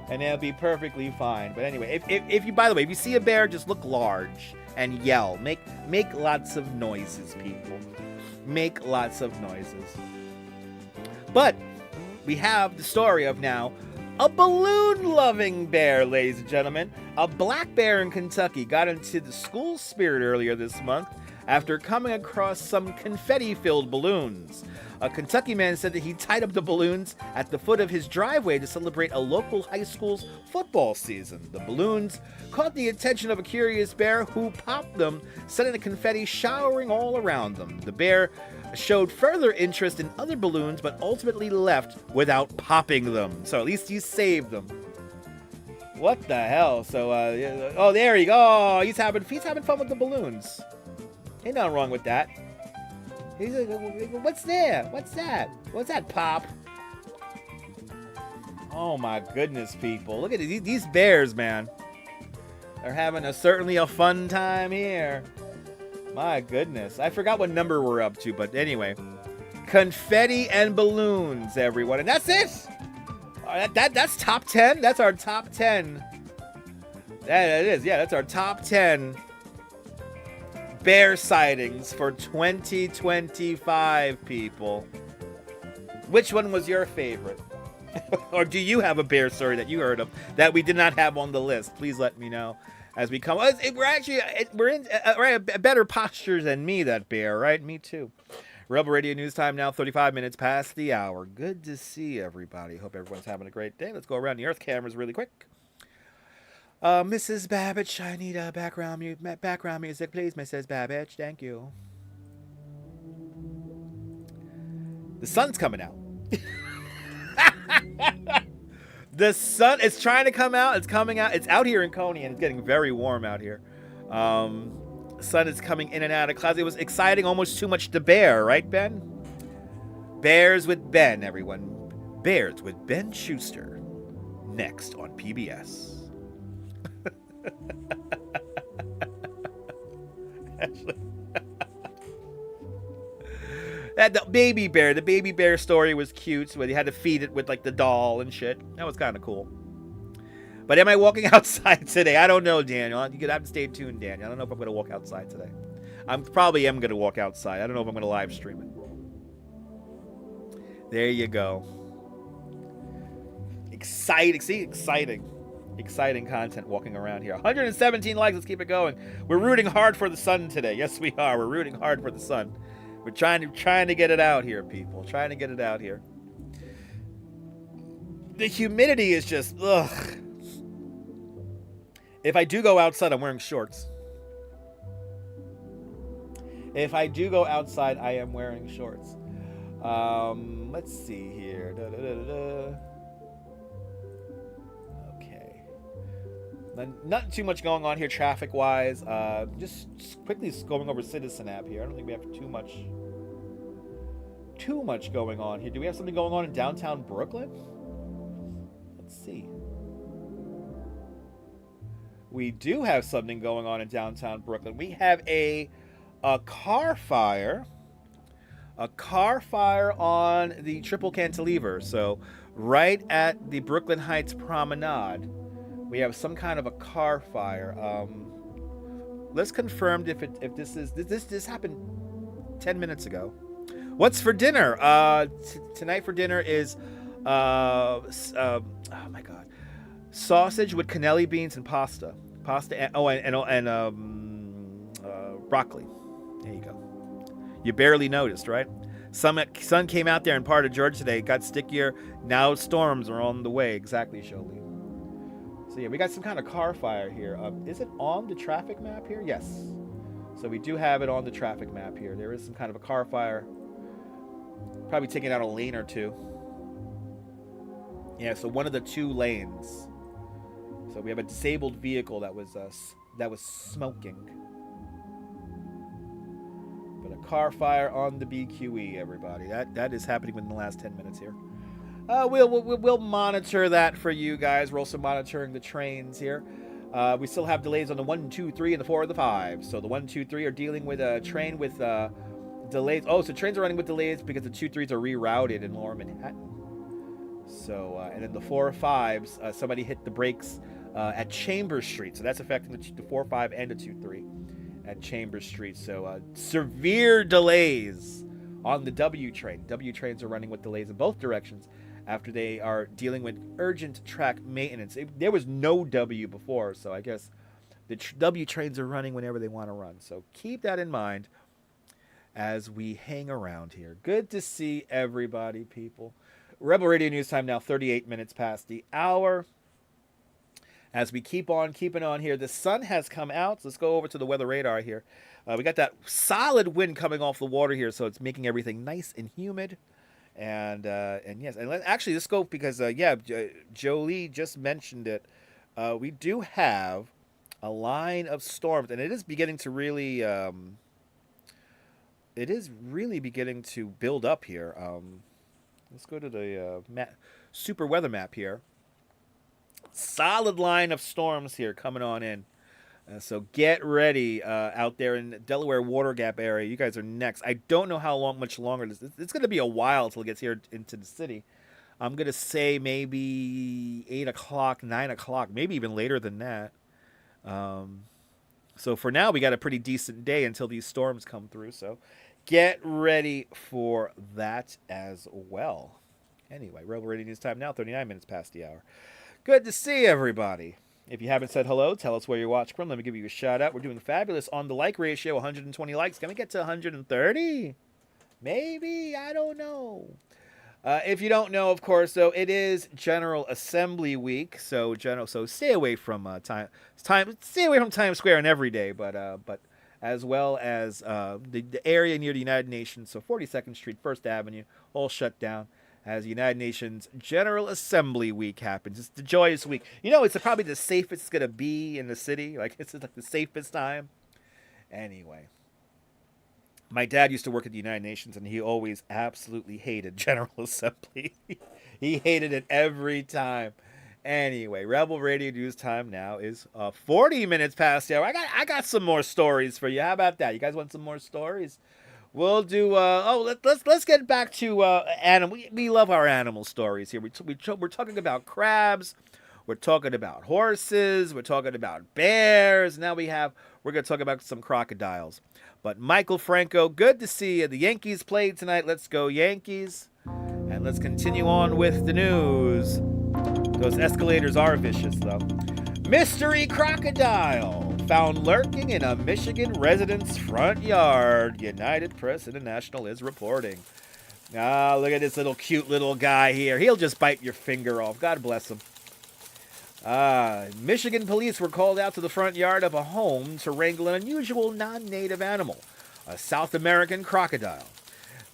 and they'll be perfectly fine. But anyway, if you, by the way, if you see a bear, just look large and yell. Make lots of noises, people. Make lots of noises. But we have the story of now a balloon-loving bear, ladies and gentlemen. A black bear in Kentucky got into the school spirit earlier this month after coming across some confetti-filled balloons. A Kentucky man said that he tied up the balloons at the foot of his driveway to celebrate a local high school's football season. The balloons caught the attention of a curious bear who popped them, sending the confetti showering all around them. The bear showed further interest in other balloons, but ultimately left without popping them. So at least he saved them. What the hell? So, oh, there you go. Oh, he's having fun with the balloons. Ain't nothing wrong with that. He's like, what's there? What's that? What's that, Pop? Oh my goodness, people. Look at these bears, man. They're having certainly a fun time here. My goodness. I forgot what number we're up to, but anyway. Confetti and balloons, everyone. And that's it. That's top 10. That's our top 10. That it is. Yeah, that's our top 10 bear sightings for 2025, people. Which one was your favorite? Or do you have a bear story that you heard of that we did not have on the list? Please let me know as we come. We're in a better posture than me, that bear, right? Me too. Rebel Radio News Time now, 35 minutes past the hour. Good to see everybody. Hope everyone's having a great day. Let's go around the Earth cameras really quick. Mrs. Babbage, I need a background music, please, Mrs. Babbage. Thank you. The sun's coming out. The sun is trying to come out. It's coming out. It's out here in Coney, and it's getting very warm out here. Sun is coming in and out of clouds. It was exciting, almost too much to bear, right, Ben? Bears with Ben, everyone. Bears with Ben Schuster. Next on PBS. The baby bear story was cute, where they had to feed it with like the doll and shit. That was kind of cool. But am I walking outside today? I don't know, Daniel. You're gonna have to stay tuned, Daniel. I don't know if I'm gonna walk outside today. I probably am gonna walk outside. I don't know if I'm gonna live stream it. There you go. Exciting content walking around here. 117 likes. Let's keep it going. We're rooting hard for the sun today. Yes, we are. We're rooting hard for the sun. We're trying to get it out here, people. Trying to get it out here. The humidity is just ugh. If I do go outside, I'm wearing shorts. If I do go outside, I am wearing shorts. Let's see here. Okay. Not too much going on here traffic-wise. Just quickly going over Citizen app here. I don't think we have too much going on here. Do we have something going on in downtown Brooklyn? Let's see. we do have something going on in downtown Brooklyn. We have a car fire. A car fire on the Triple Cantilever. So right at the Brooklyn Heights Promenade, we have some kind of a car fire. Let's confirm if this happened 10 minutes ago. What's for dinner? Tonight for dinner is oh my god, sausage with cannelli beans and pasta and broccoli. There you go. You barely noticed, right? Sun came out there in part of Georgia today. It got stickier. Now storms are on the way. Exactly, Sholi. So yeah, we got some kind of car fire here. Is it on the traffic map here? Yes. So we do have it on the traffic map here. There is some kind of a car fire. Probably taking out a lane or two. Yeah, so one of the two lanes. So we have a disabled vehicle that was smoking. But a car fire on the BQE, everybody. That is happening within the last 10 minutes here. We'll monitor that for you guys. We're also monitoring the trains here. We still have delays on the 1, 2, 3, and the 4 and the 5. So the 1, 2, 3 are dealing with a train with delays. Oh, so trains are running with delays because the 2, 3s are rerouted in Lower Manhattan. So, and then the 4, 5s, somebody hit the brakes at Chambers Street. So that's affecting the 4, 5, and the 2, 3 at Chambers Street. So severe delays on the W train. W trains are running with delays in both directions after they are dealing with urgent track maintenance. There was no W before, so I guess the W trains are running whenever they want to run. So keep that in mind as we hang around here. Good to see everybody, people. Rebel Radio News Time now, 38 minutes past the hour. As we keep on keeping on here, the sun has come out. So let's go over to the weather radar here. We got that solid wind coming off the water here, so it's making everything nice and humid. And yes, and actually let's go because Jolie just mentioned it. We do have a line of storms, and it is beginning to really, beginning to build up here. Let's go to the super weather map here. Solid line of storms here coming on in. So get ready out there in the Delaware Water Gap area. You guys are next. I don't know how much longer this is. It's going to be a while until it gets here into the city. I'm going to say maybe 8 o'clock, 9 o'clock, maybe even later than that. So for now, we got a pretty decent day until these storms come through. So get ready for that as well. Anyway, Rebel Radio News Time now, 39 minutes past the hour. Good to see everybody. If you haven't said hello, tell us where you're watching from. Let me give you a shout out. We're doing fabulous on the like ratio, 120 likes. Can we get to 130? Maybe, I don't know. If you don't know, of course, though, it is General Assembly Week. So stay away from stay away from Times Square on every day, but as well as the area near the United Nations. So 42nd Street, 1st Avenue, all shut down as United Nations General Assembly Week happens. It's the joyous week. You know, it's probably the safest it's going to be in the city. Like, it's like the safest time. Anyway. My dad used to work at the United Nations, and he always absolutely hated General Assembly. He hated it every time. Anyway, Rebel Radio News Time now is 40 minutes past the hour. I got some more stories for you. How about that? You guys want some more stories? We'll do. Let's get back to animal. We love our animal stories here. We're talking about crabs. We're talking about horses. We're talking about bears. Now we're going to talk about some crocodiles. But Michael Franco, good to see you. The Yankees played tonight. Let's go Yankees. And let's continue on with the news. Those escalators are vicious, though. Mystery crocodile found lurking in a Michigan resident's front yard. United Press International is reporting. Ah, look at this cute little guy here. He'll just bite your finger off. God bless him. Michigan police were called out to the front yard of a home to wrangle an unusual non-native animal, a South American crocodile.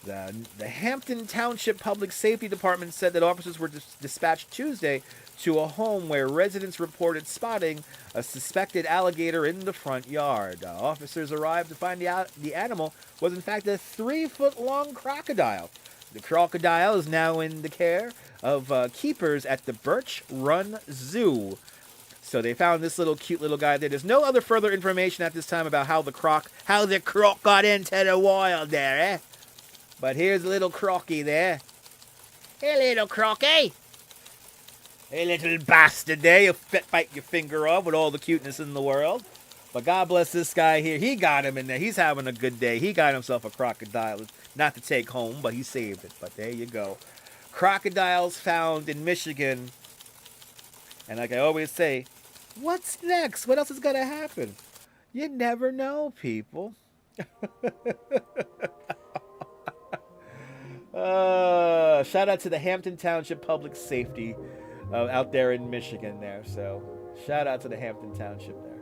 The Hampton Township Public Safety Department said that officers were dispatched Tuesday to a home where residents reported spotting a suspected alligator in the front yard. Officers arrived to find the animal was in fact a 3-foot-long crocodile. The crocodile is now in the care of keepers at the Birch Run Zoo. So they found this little cute little guy there. There's no other further information at this time about how the croc got into the wild there, eh? But here's little crocky there. Hey, little crocky. Hey, little bastard there. You bite your finger off with all the cuteness in the world. But God bless this guy here. He got him in there. He's having a good day. He got himself a crocodile. Not to take home, but he saved it. But there you go. Crocodiles found in Michigan. And like I always say, what's next? What else is going to happen? You never know, people. Shout out to the Hampton Township Public Safety out there in Michigan there. So shout out to the Hampton Township there.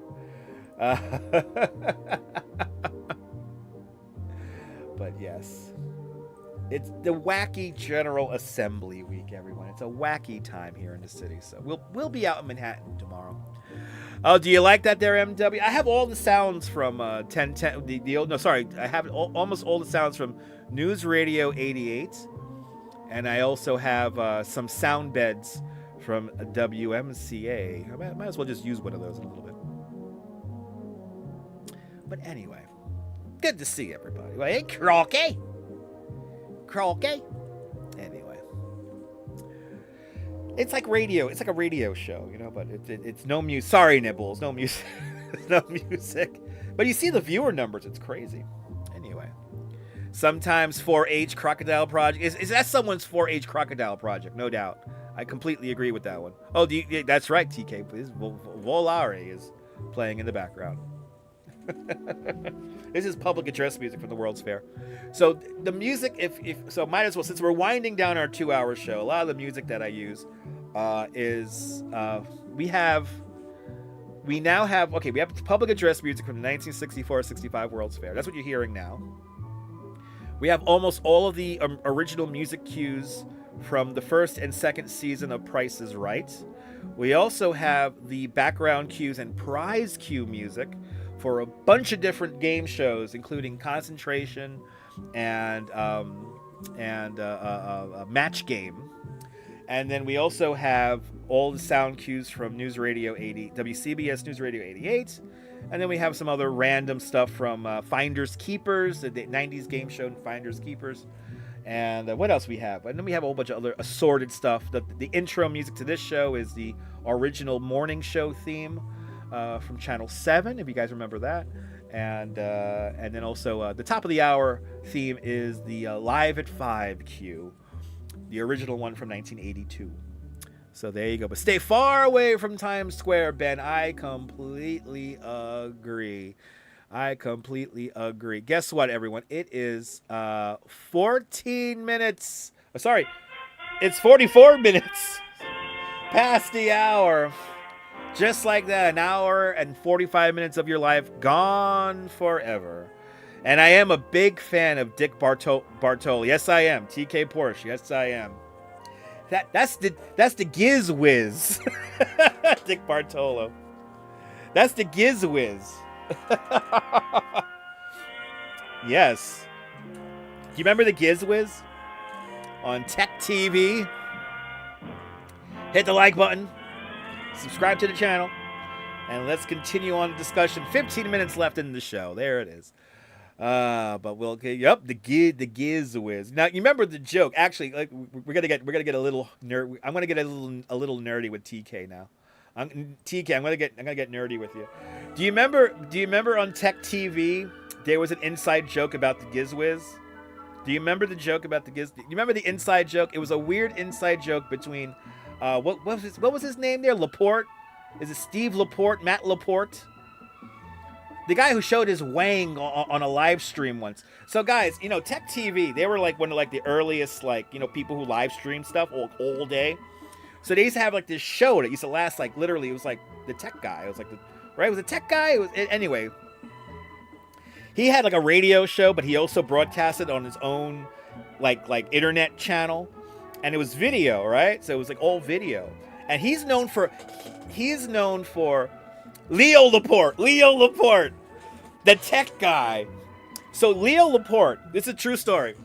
But yes, it's the wacky General Assembly week, everyone. It's a wacky time here in the city. So we'll be out in Manhattan tomorrow. Oh, do you like that there, MW? I have all the sounds from 1010. I have almost all the sounds from News Radio 88, and I also have some sound beds from WMCA. I might as well just use one of those in a little bit. But anyway, good to see everybody. Well, hey, Crocky. Anyway, it's like radio. It's like a radio show, you know. But it's no music. Sorry, Nibbles, no music. No music. But you see the viewer numbers. It's crazy. Anyway, sometimes 4-H Crocodile Project is that someone's 4-H Crocodile Project? No doubt. I completely agree with that one. Oh, that's right, TK. Please, Volare is playing in the background. This is public address music from the World's Fair. So the music, if so, might as well, since we're winding down our 2-hour show, a lot of the music that I use is we have public address music from the 1964-65 World's Fair. That's what you're hearing now. We have almost all of the original music cues from the first and second season of Price is Right. We also have the background cues and prize cue music for a bunch of different game shows, including Concentration and Match Game. And then we also have all the sound cues from News Radio 80, WCBS News Radio 88. And then we have some other random stuff from Finders Keepers, the 90s game show Finders Keepers. And what else we have? And then we have a whole bunch of other assorted stuff. The intro music to this show is the original morning show theme from Channel 7, if you guys remember that. And then also the top of the hour theme is the Live at 5 cue, the original one from 1982. So there you go. But stay far away from Times Square, Ben. I completely agree. Guess what, everyone? It is 14 minutes. Oh, sorry. It's 44 minutes past the hour. Just like that, an hour and 45 minutes of your life gone forever. And I am a big fan of Dick Bartoli. Yes, I am. TK Porsche. Yes, I am. That's the Giz Whiz. Dick Bartolo. That's the Giz Whiz. Yes. Do you remember the Giz Whiz? On Tech TV. Hit the like button. Subscribe to the channel. And let's continue on the discussion. 15 minutes left in the show. There it is. But we'll get the Giz Whiz. Now you remember the joke. Actually, like we're gonna get a little nerd. I'm gonna get a little nerdy with TK now. I'm gonna get nerdy with you. Do you remember on Tech TV there was an inside joke about the Giz Whiz? Do you remember the joke about the Giz? Do you remember the inside joke? It was a weird inside joke between what was his name there? Laporte? Is it Steve Laporte? Matt Laporte? The guy who showed his wang on a live stream once. So guys, Tech TV, they were like one of the earliest people who live stream stuff all day. So they used to have this show that used to last literally, it was the tech guy. It was it was a tech guy. Anyway. He had a radio show, but he also broadcasted on his own internet channel, and it was video, right? So it was all video. And he's known for Leo Laporte, the tech guy. So Leo Laporte, this is a true story.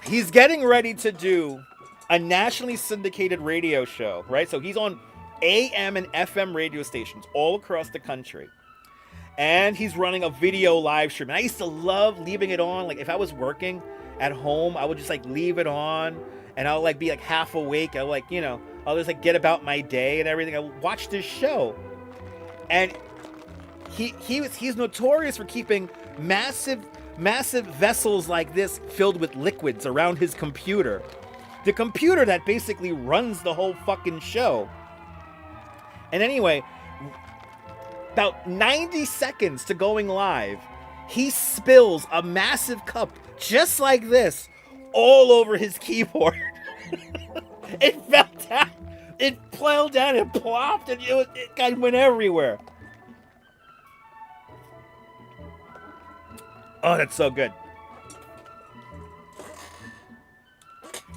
He's getting ready to do a nationally syndicated radio show, right? So he's on AM and FM radio stations all across the country. And he's running a video live stream. And I used to love leaving it on. Like if I was working at home, I would just like leave it on and I'll like be like half awake. I'll like, you know, I'll just like get about my day and everything. I watch this show. And he's notorious for keeping massive vessels like this filled with liquids around his computer. The computer that basically runs the whole fucking show. And anyway, about 90 seconds to going live, he spills a massive cup just like this all over his keyboard. It fell down. It fell down and plopped and it kind of went everywhere. Oh, that's so good.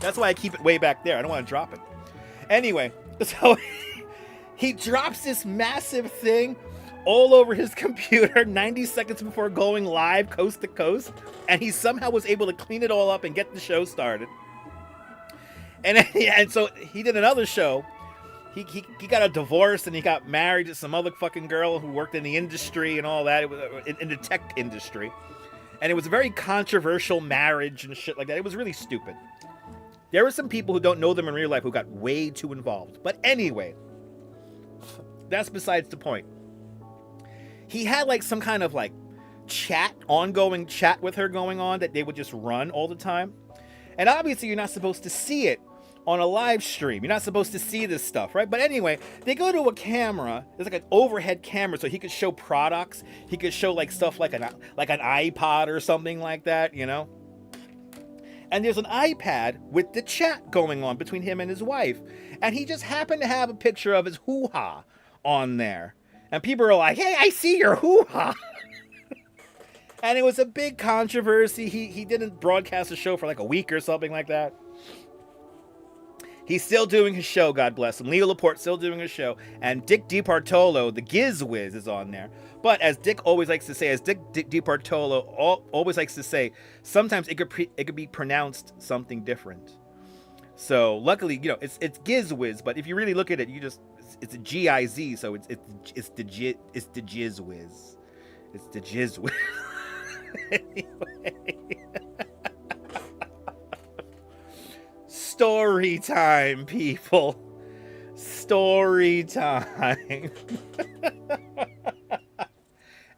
That's why I keep it way back there. I don't want to drop it. Anyway, so he drops this massive thing all over his computer 90 seconds before going live coast to coast, and he somehow was able to clean it all up and get the show started. And so he did another show. He got a divorce and he got married to some other fucking girl who worked in the industry and all that. It was in the tech industry. And it was a very controversial marriage and shit like that. It was really stupid. There were some people who don't know them in real life who got way too involved. But anyway, that's besides the point. He had like some kind of like ongoing chat with her going on that they would just run all the time. And obviously you're not supposed to see it on a live stream. You're not supposed to see this stuff, right? But anyway, they go to a camera. There's like an overhead camera so he could show products. He could show like stuff like an iPod or something like that, you know? And there's an iPad with the chat going on between him and his wife. And he just happened to have a picture of his hoo-ha on there. And people are like, hey, I see your hoo-ha. And it was a big controversy. He didn't broadcast the show for like a week or something like that. He's still doing his show, God bless him. Leo Laporte still doing his show. And Dick DiPartolo, the Gizwiz, is on there. But as Dick always likes to say, Dick DiPartolo always likes to say, sometimes it could be pronounced something different. So luckily, you know, it's Gizwiz, but if you really look at it, it's a G-I-Z, so it's the Gizwiz. It's the Gizwiz. Anyway. Story time, people. Story time.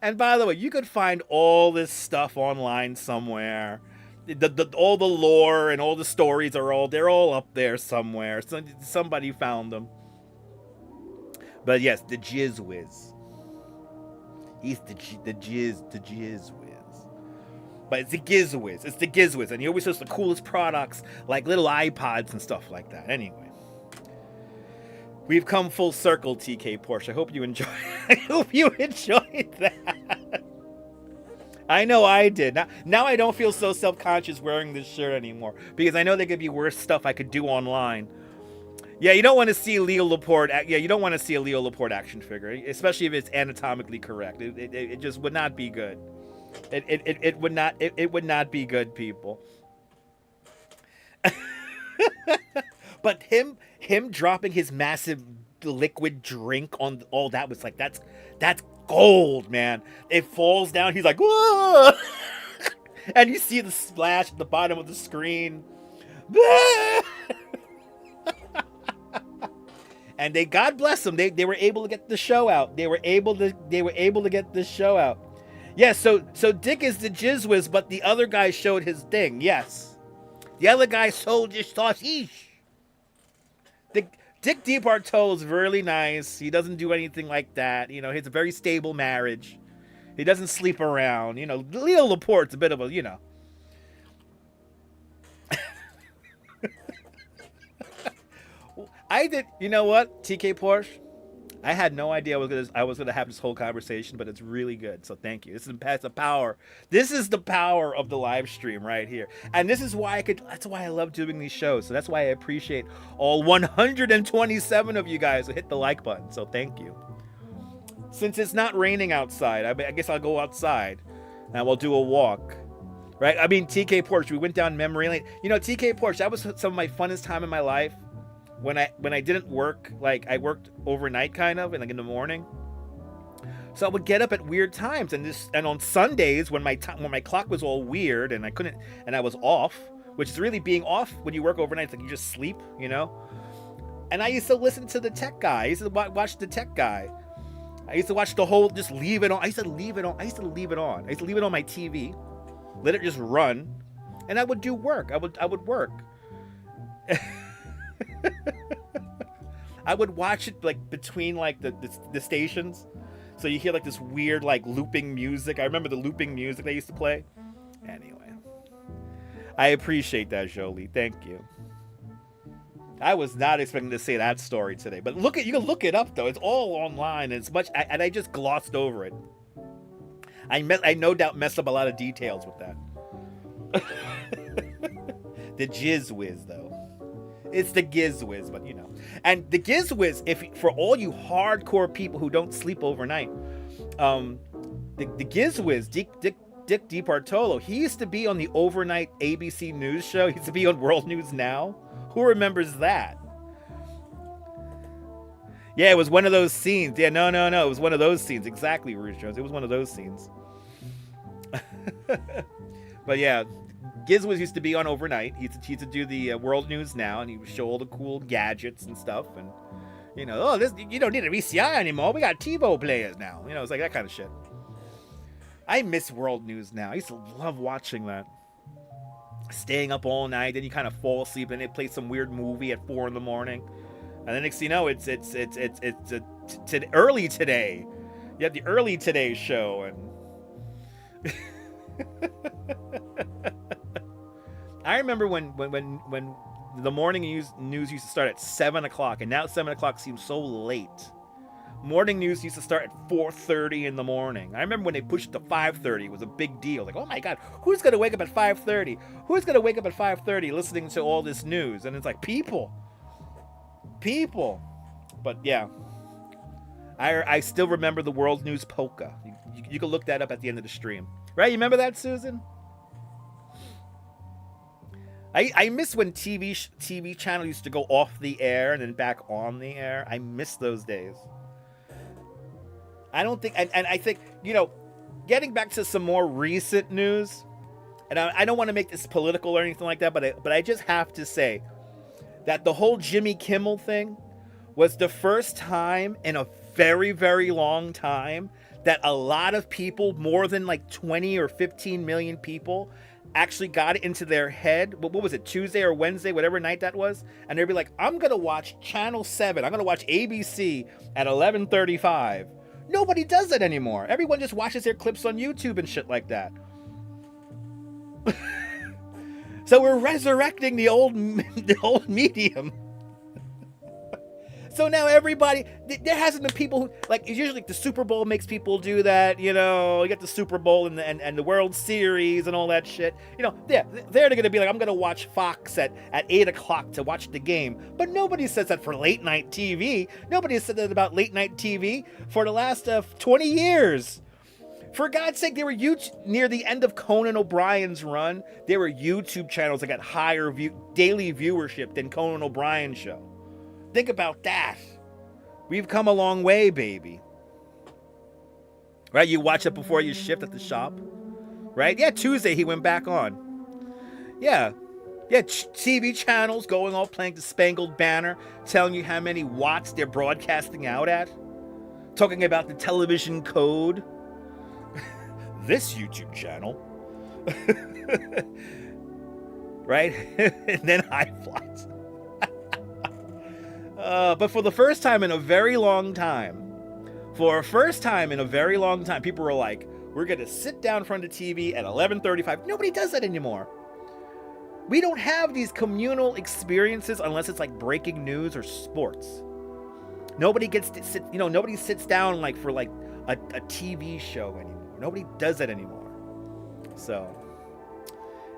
And by the way, you could find all this stuff online somewhere. All the lore and all the stories they're all up there somewhere. Somebody found them. But yes, the Gizwiz. He's the Gizwiz. But it's the Gizwiz. It's the Gizwiz. And he always shows the coolest products, like little iPods and stuff like that. Anyway. We've come full circle, TK Porsche. I hope you enjoyed that. I know I did. Now I don't feel so self-conscious wearing this shirt anymore. Because I know there could be worse stuff I could do online. Yeah, you don't want to see Leo Laporte. Yeah, you don't want to see a Leo Laporte action figure. Especially if it's anatomically correct. It just would not be good. It would not be good, people. But him dropping his massive liquid drink on all that was like that's gold, man. It falls down. He's like, whoa! And you see the splash at the bottom of the screen. And God bless them. They were able to get the show out. They were able to get this show out. Yes, so Dick is the Gizwiz, but the other guy showed his thing. Yes. The other guy sold his sausage. Dick DiPartolo is really nice. He doesn't do anything like that. You know, he has a very stable marriage. He doesn't sleep around. You know, Leo Laporte's a bit of a, you know. You know what, TK Porsche? I had no idea I was gonna have this whole conversation, but it's really good. So thank you. This is the power. This is the power of the live stream right here, and this is why that's why I love doing these shows. So that's why I appreciate all 127 of you guys who hit the like button. So thank you. Since it's not raining outside, I guess I'll go outside and we'll do a walk. right? I mean, TK Porch, we went down memory lane. You know, TK Porch, that was some of my funnest time in my life when I didn't work. Like, I worked overnight kind of, and like in the morning. So I would get up at weird times, and on Sundays when my clock was all weird and I was off, which is really being off when you work overnight. It's like you just sleep, you know. And I used to listen to the tech guy. I used to watch the tech guy. I used to watch the whole, just leave it on. I used to leave it on. I used to leave it on my TV, let it just run, and I would do work. I would work. I would watch it like between like the stations. So you hear like this weird like looping music. I remember the looping music they used to play. Anyway, I appreciate that, Jolie. Thank you. I was not expecting to say that story today, but you can look it up though. It's all online, and and I just glossed over it. I no doubt messed up a lot of details with that. The Jizz Whiz though. It's the Giz Whiz, but you know. And the Giz Whiz, for all you hardcore people who don't sleep overnight, the Giz Whiz, Dick DiBartolo, he used to be on the overnight ABC News show. He used to be on World News Now. Who remembers that? Yeah, it was one of those scenes. Yeah, no. It was one of those scenes. Exactly, Rouge Jones. It was one of those scenes. But yeah, Gizwiz used to be on overnight. He used to do the World News Now, and he would show all the cool gadgets and stuff. And, you know, you don't need a VCI anymore. We got TiVo players now. You know, it's like that kind of shit. I miss World News Now. I used to love watching that. Staying up all night, then you kind of fall asleep, and they play some weird movie at 4 a.m. And the next thing you know, it's early today. You have the early Today show, and I remember when the morning news used to start at 7 o'clock, and now 7 o'clock seems so late. Morning news used to start at 4:30 in the morning. I remember when they pushed it to 5:30, it was a big deal. Like, oh my God, who's gonna wake up at 5:30? Who's gonna wake up at 5:30 listening to all this news? And it's like people. But yeah, I still remember the World News Polka. You can look that up at the end of the stream, right? You remember that, Susan? I miss when TV channel used to go off the air and then back on the air. I miss those days. I don't think, and I think, you know, getting back to some more recent news, and I don't want to make this political or anything like that, but I just have to say that the whole Jimmy Kimmel thing was the first time in a very, very long time that a lot of people, more than like 20 or 15 million people, actually got it into their head. What was it, Tuesday or Wednesday, whatever night that was? And they'd be like, I'm going to watch Channel 7. I'm going to watch ABC at 11:35. Nobody does that anymore. Everyone just watches their clips on YouTube and shit like that. So we're resurrecting the old medium. So now everybody, there hasn't been people who, like, it's usually like the Super Bowl makes people do that, you know, you get the Super Bowl and the World Series and all that shit. You know, they're going to be like, I'm going to watch Fox at 8 o'clock to watch the game. But nobody says that for late night TV. Nobody has said that about late night TV for the last 20 years. For God's sake, they were near the end of Conan O'Brien's run. There were YouTube channels that got higher daily viewership than Conan O'Brien's show. Think about that. We've come a long way, baby. Right? You watch it before you shift at the shop. Right? Yeah, Tuesday he went back on. Yeah. Yeah, TV channels going all playing the Spangled Banner, telling you how many watts they're broadcasting out at. Talking about the television code. This YouTube channel. Right? And then high flights. But for the first time in a very long time, people were like, we're going to sit down in front of the TV at 11:35. Nobody does that anymore. We don't have these communal experiences unless it's like breaking news or sports. Nobody gets to sit, you know, nobody sits down like for like a TV show anymore. Nobody does that anymore. So,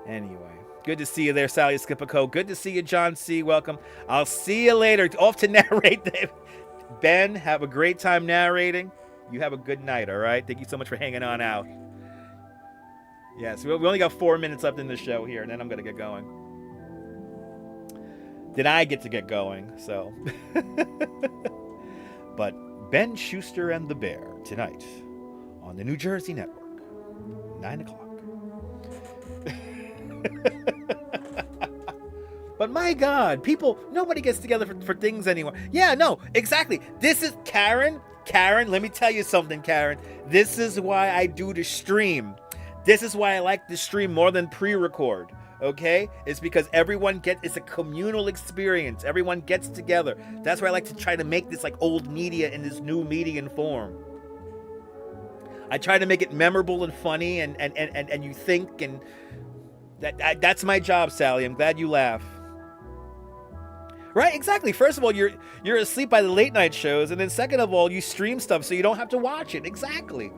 anyway. Good to see you there, Sally Skipico. Good to see you, John C. Welcome. I'll see you later. Off to narrate. Ben, have a great time narrating. You have a good night, all right? Thank you so much for hanging on out. Yes, we only got 4 minutes left in the show here, and then I'm going to get going. Then I get to get going, so. But Ben Schuster and the Bear tonight on the New Jersey Network, 9 o'clock. But my God, nobody gets together for things anymore. Yeah, no, exactly. This is Karen, let me tell you something, Karen. This is why I do the stream. This is why I like the stream more than pre-record, okay? It's because it's a communal experience. Everyone gets together. That's why I like to try to make this like old media in this new median form. I try to make it memorable and funny and you think, and that's my job, Sally. I'm glad you laugh. Right, exactly. First of all, you're asleep by the late night shows, and then second of all, you stream stuff so you don't have to watch it. Exactly.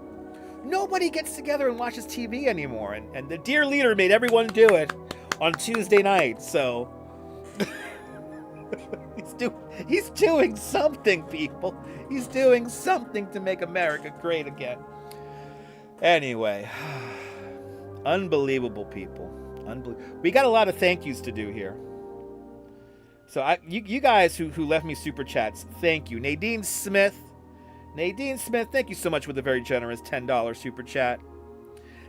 Nobody gets together and watches TV anymore, and the dear leader made everyone do it on Tuesday night. So he's doing something, people. He's doing something to make America great again. Anyway, unbelievable, people. We got a lot of thank yous to do here. So you guys who left me super chats, thank you. Nadine Smith, thank you so much for the very generous $10 super chat.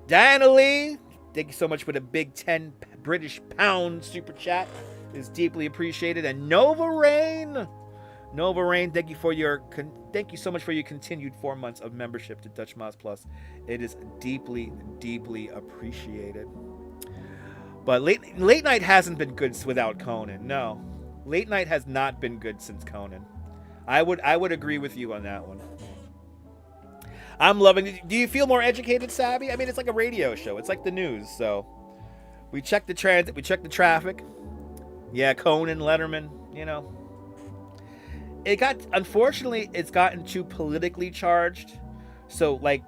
Diana Lee, thank you so much for the big 10 British pound super chat. It's deeply appreciated. And Nova Rain, thank you so much for your continued 4 months of membership to Dutch Moss Plus. It is deeply, deeply appreciated. But late night hasn't been good without Conan. No. Late night has not been good since Conan. I would agree with you on that one. I'm loving it. Do you feel more educated, Savvy? I mean, it's like a radio show. It's like the news. So we check the transit, we check the traffic. Yeah, Conan, Letterman, you know. Unfortunately, it's gotten too politically charged. So like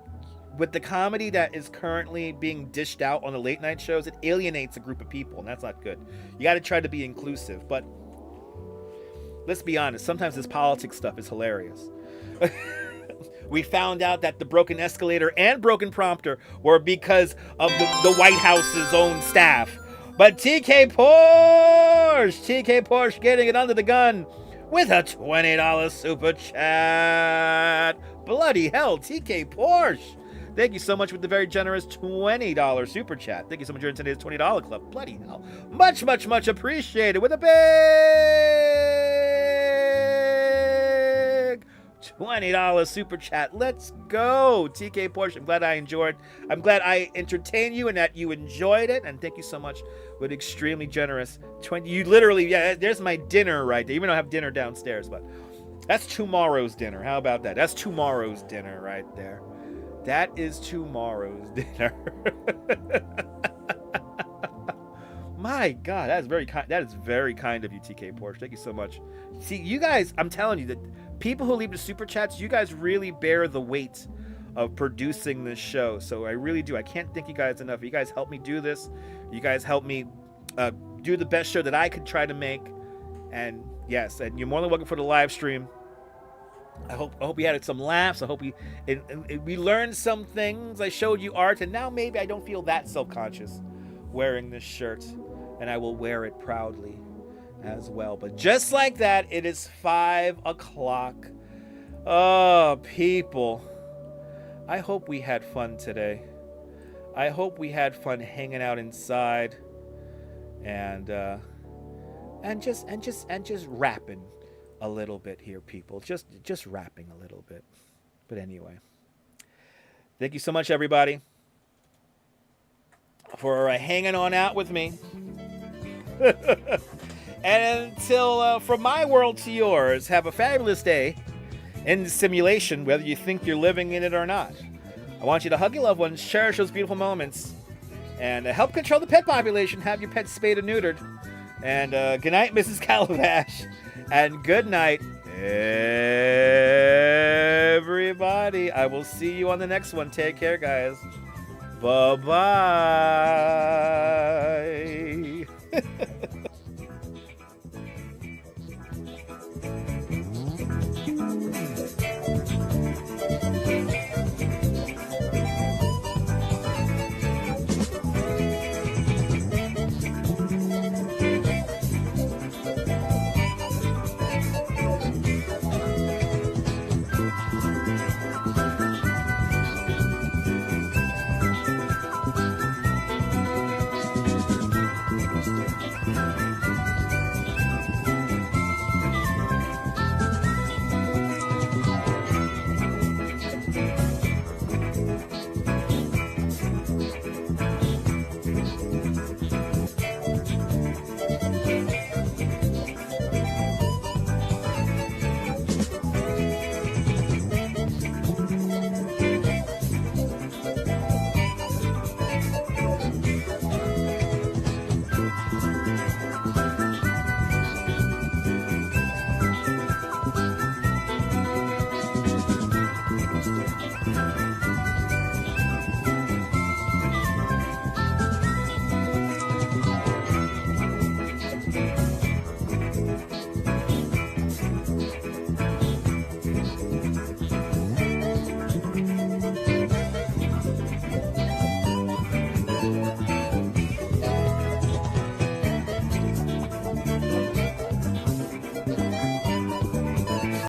with the comedy that is currently being dished out on the late night shows, it alienates a group of people, and that's not good. You got to try to be inclusive, but let's be honest, sometimes this politics stuff is hilarious. We found out that the broken escalator and broken prompter were because of the White House's own staff. But TK Porsche getting it under the gun with a $20 super chat. Bloody hell, TK Porsche. Thank you so much with the very generous $20 super chat. Thank you so much for joining today's $20 club. Bloody hell. Much, much, much appreciated with a big $20 super chat. Let's go, TK Porsche. I'm glad I enjoyed. I'm glad I entertained you and that you enjoyed it. And thank you so much with extremely generous 20. You literally, yeah, there's my dinner right there. Even though I have dinner downstairs, but that's tomorrow's dinner. How about that? That's tomorrow's dinner right there. That is tomorrow's dinner. My God, that is very kind. That is very kind of you, TK Porsche. Thank you so much. See, you guys, I'm telling you that people who leave the super chats, you guys really bear the weight of producing this show. So I really do. I can't thank you guys enough. You guys help me do this. You guys help me do the best show that I could try to make. And yes, and you're more than welcome for the live stream. I hope we had some laughs. I hope we learned some things. I showed you art, and now maybe I don't feel that self-conscious wearing this shirt, and I will wear it proudly as well. But just like that, it is 5 o'clock. Oh, people. I hope we had fun today. I hope we had fun hanging out inside and just rapping a little bit here, people. Just rapping a little bit. But anyway, thank you so much, everybody, for hanging on out with me. And until from my world to yours, have a fabulous day in the simulation, whether you think you're living in it or not. I want you to hug your loved ones, cherish those beautiful moments, and help control the pet population. Have your pets spayed or neutered. And good night, Mrs. Calabash. And good night, everybody. I will see you on the next one. Take care, guys. Bye-bye.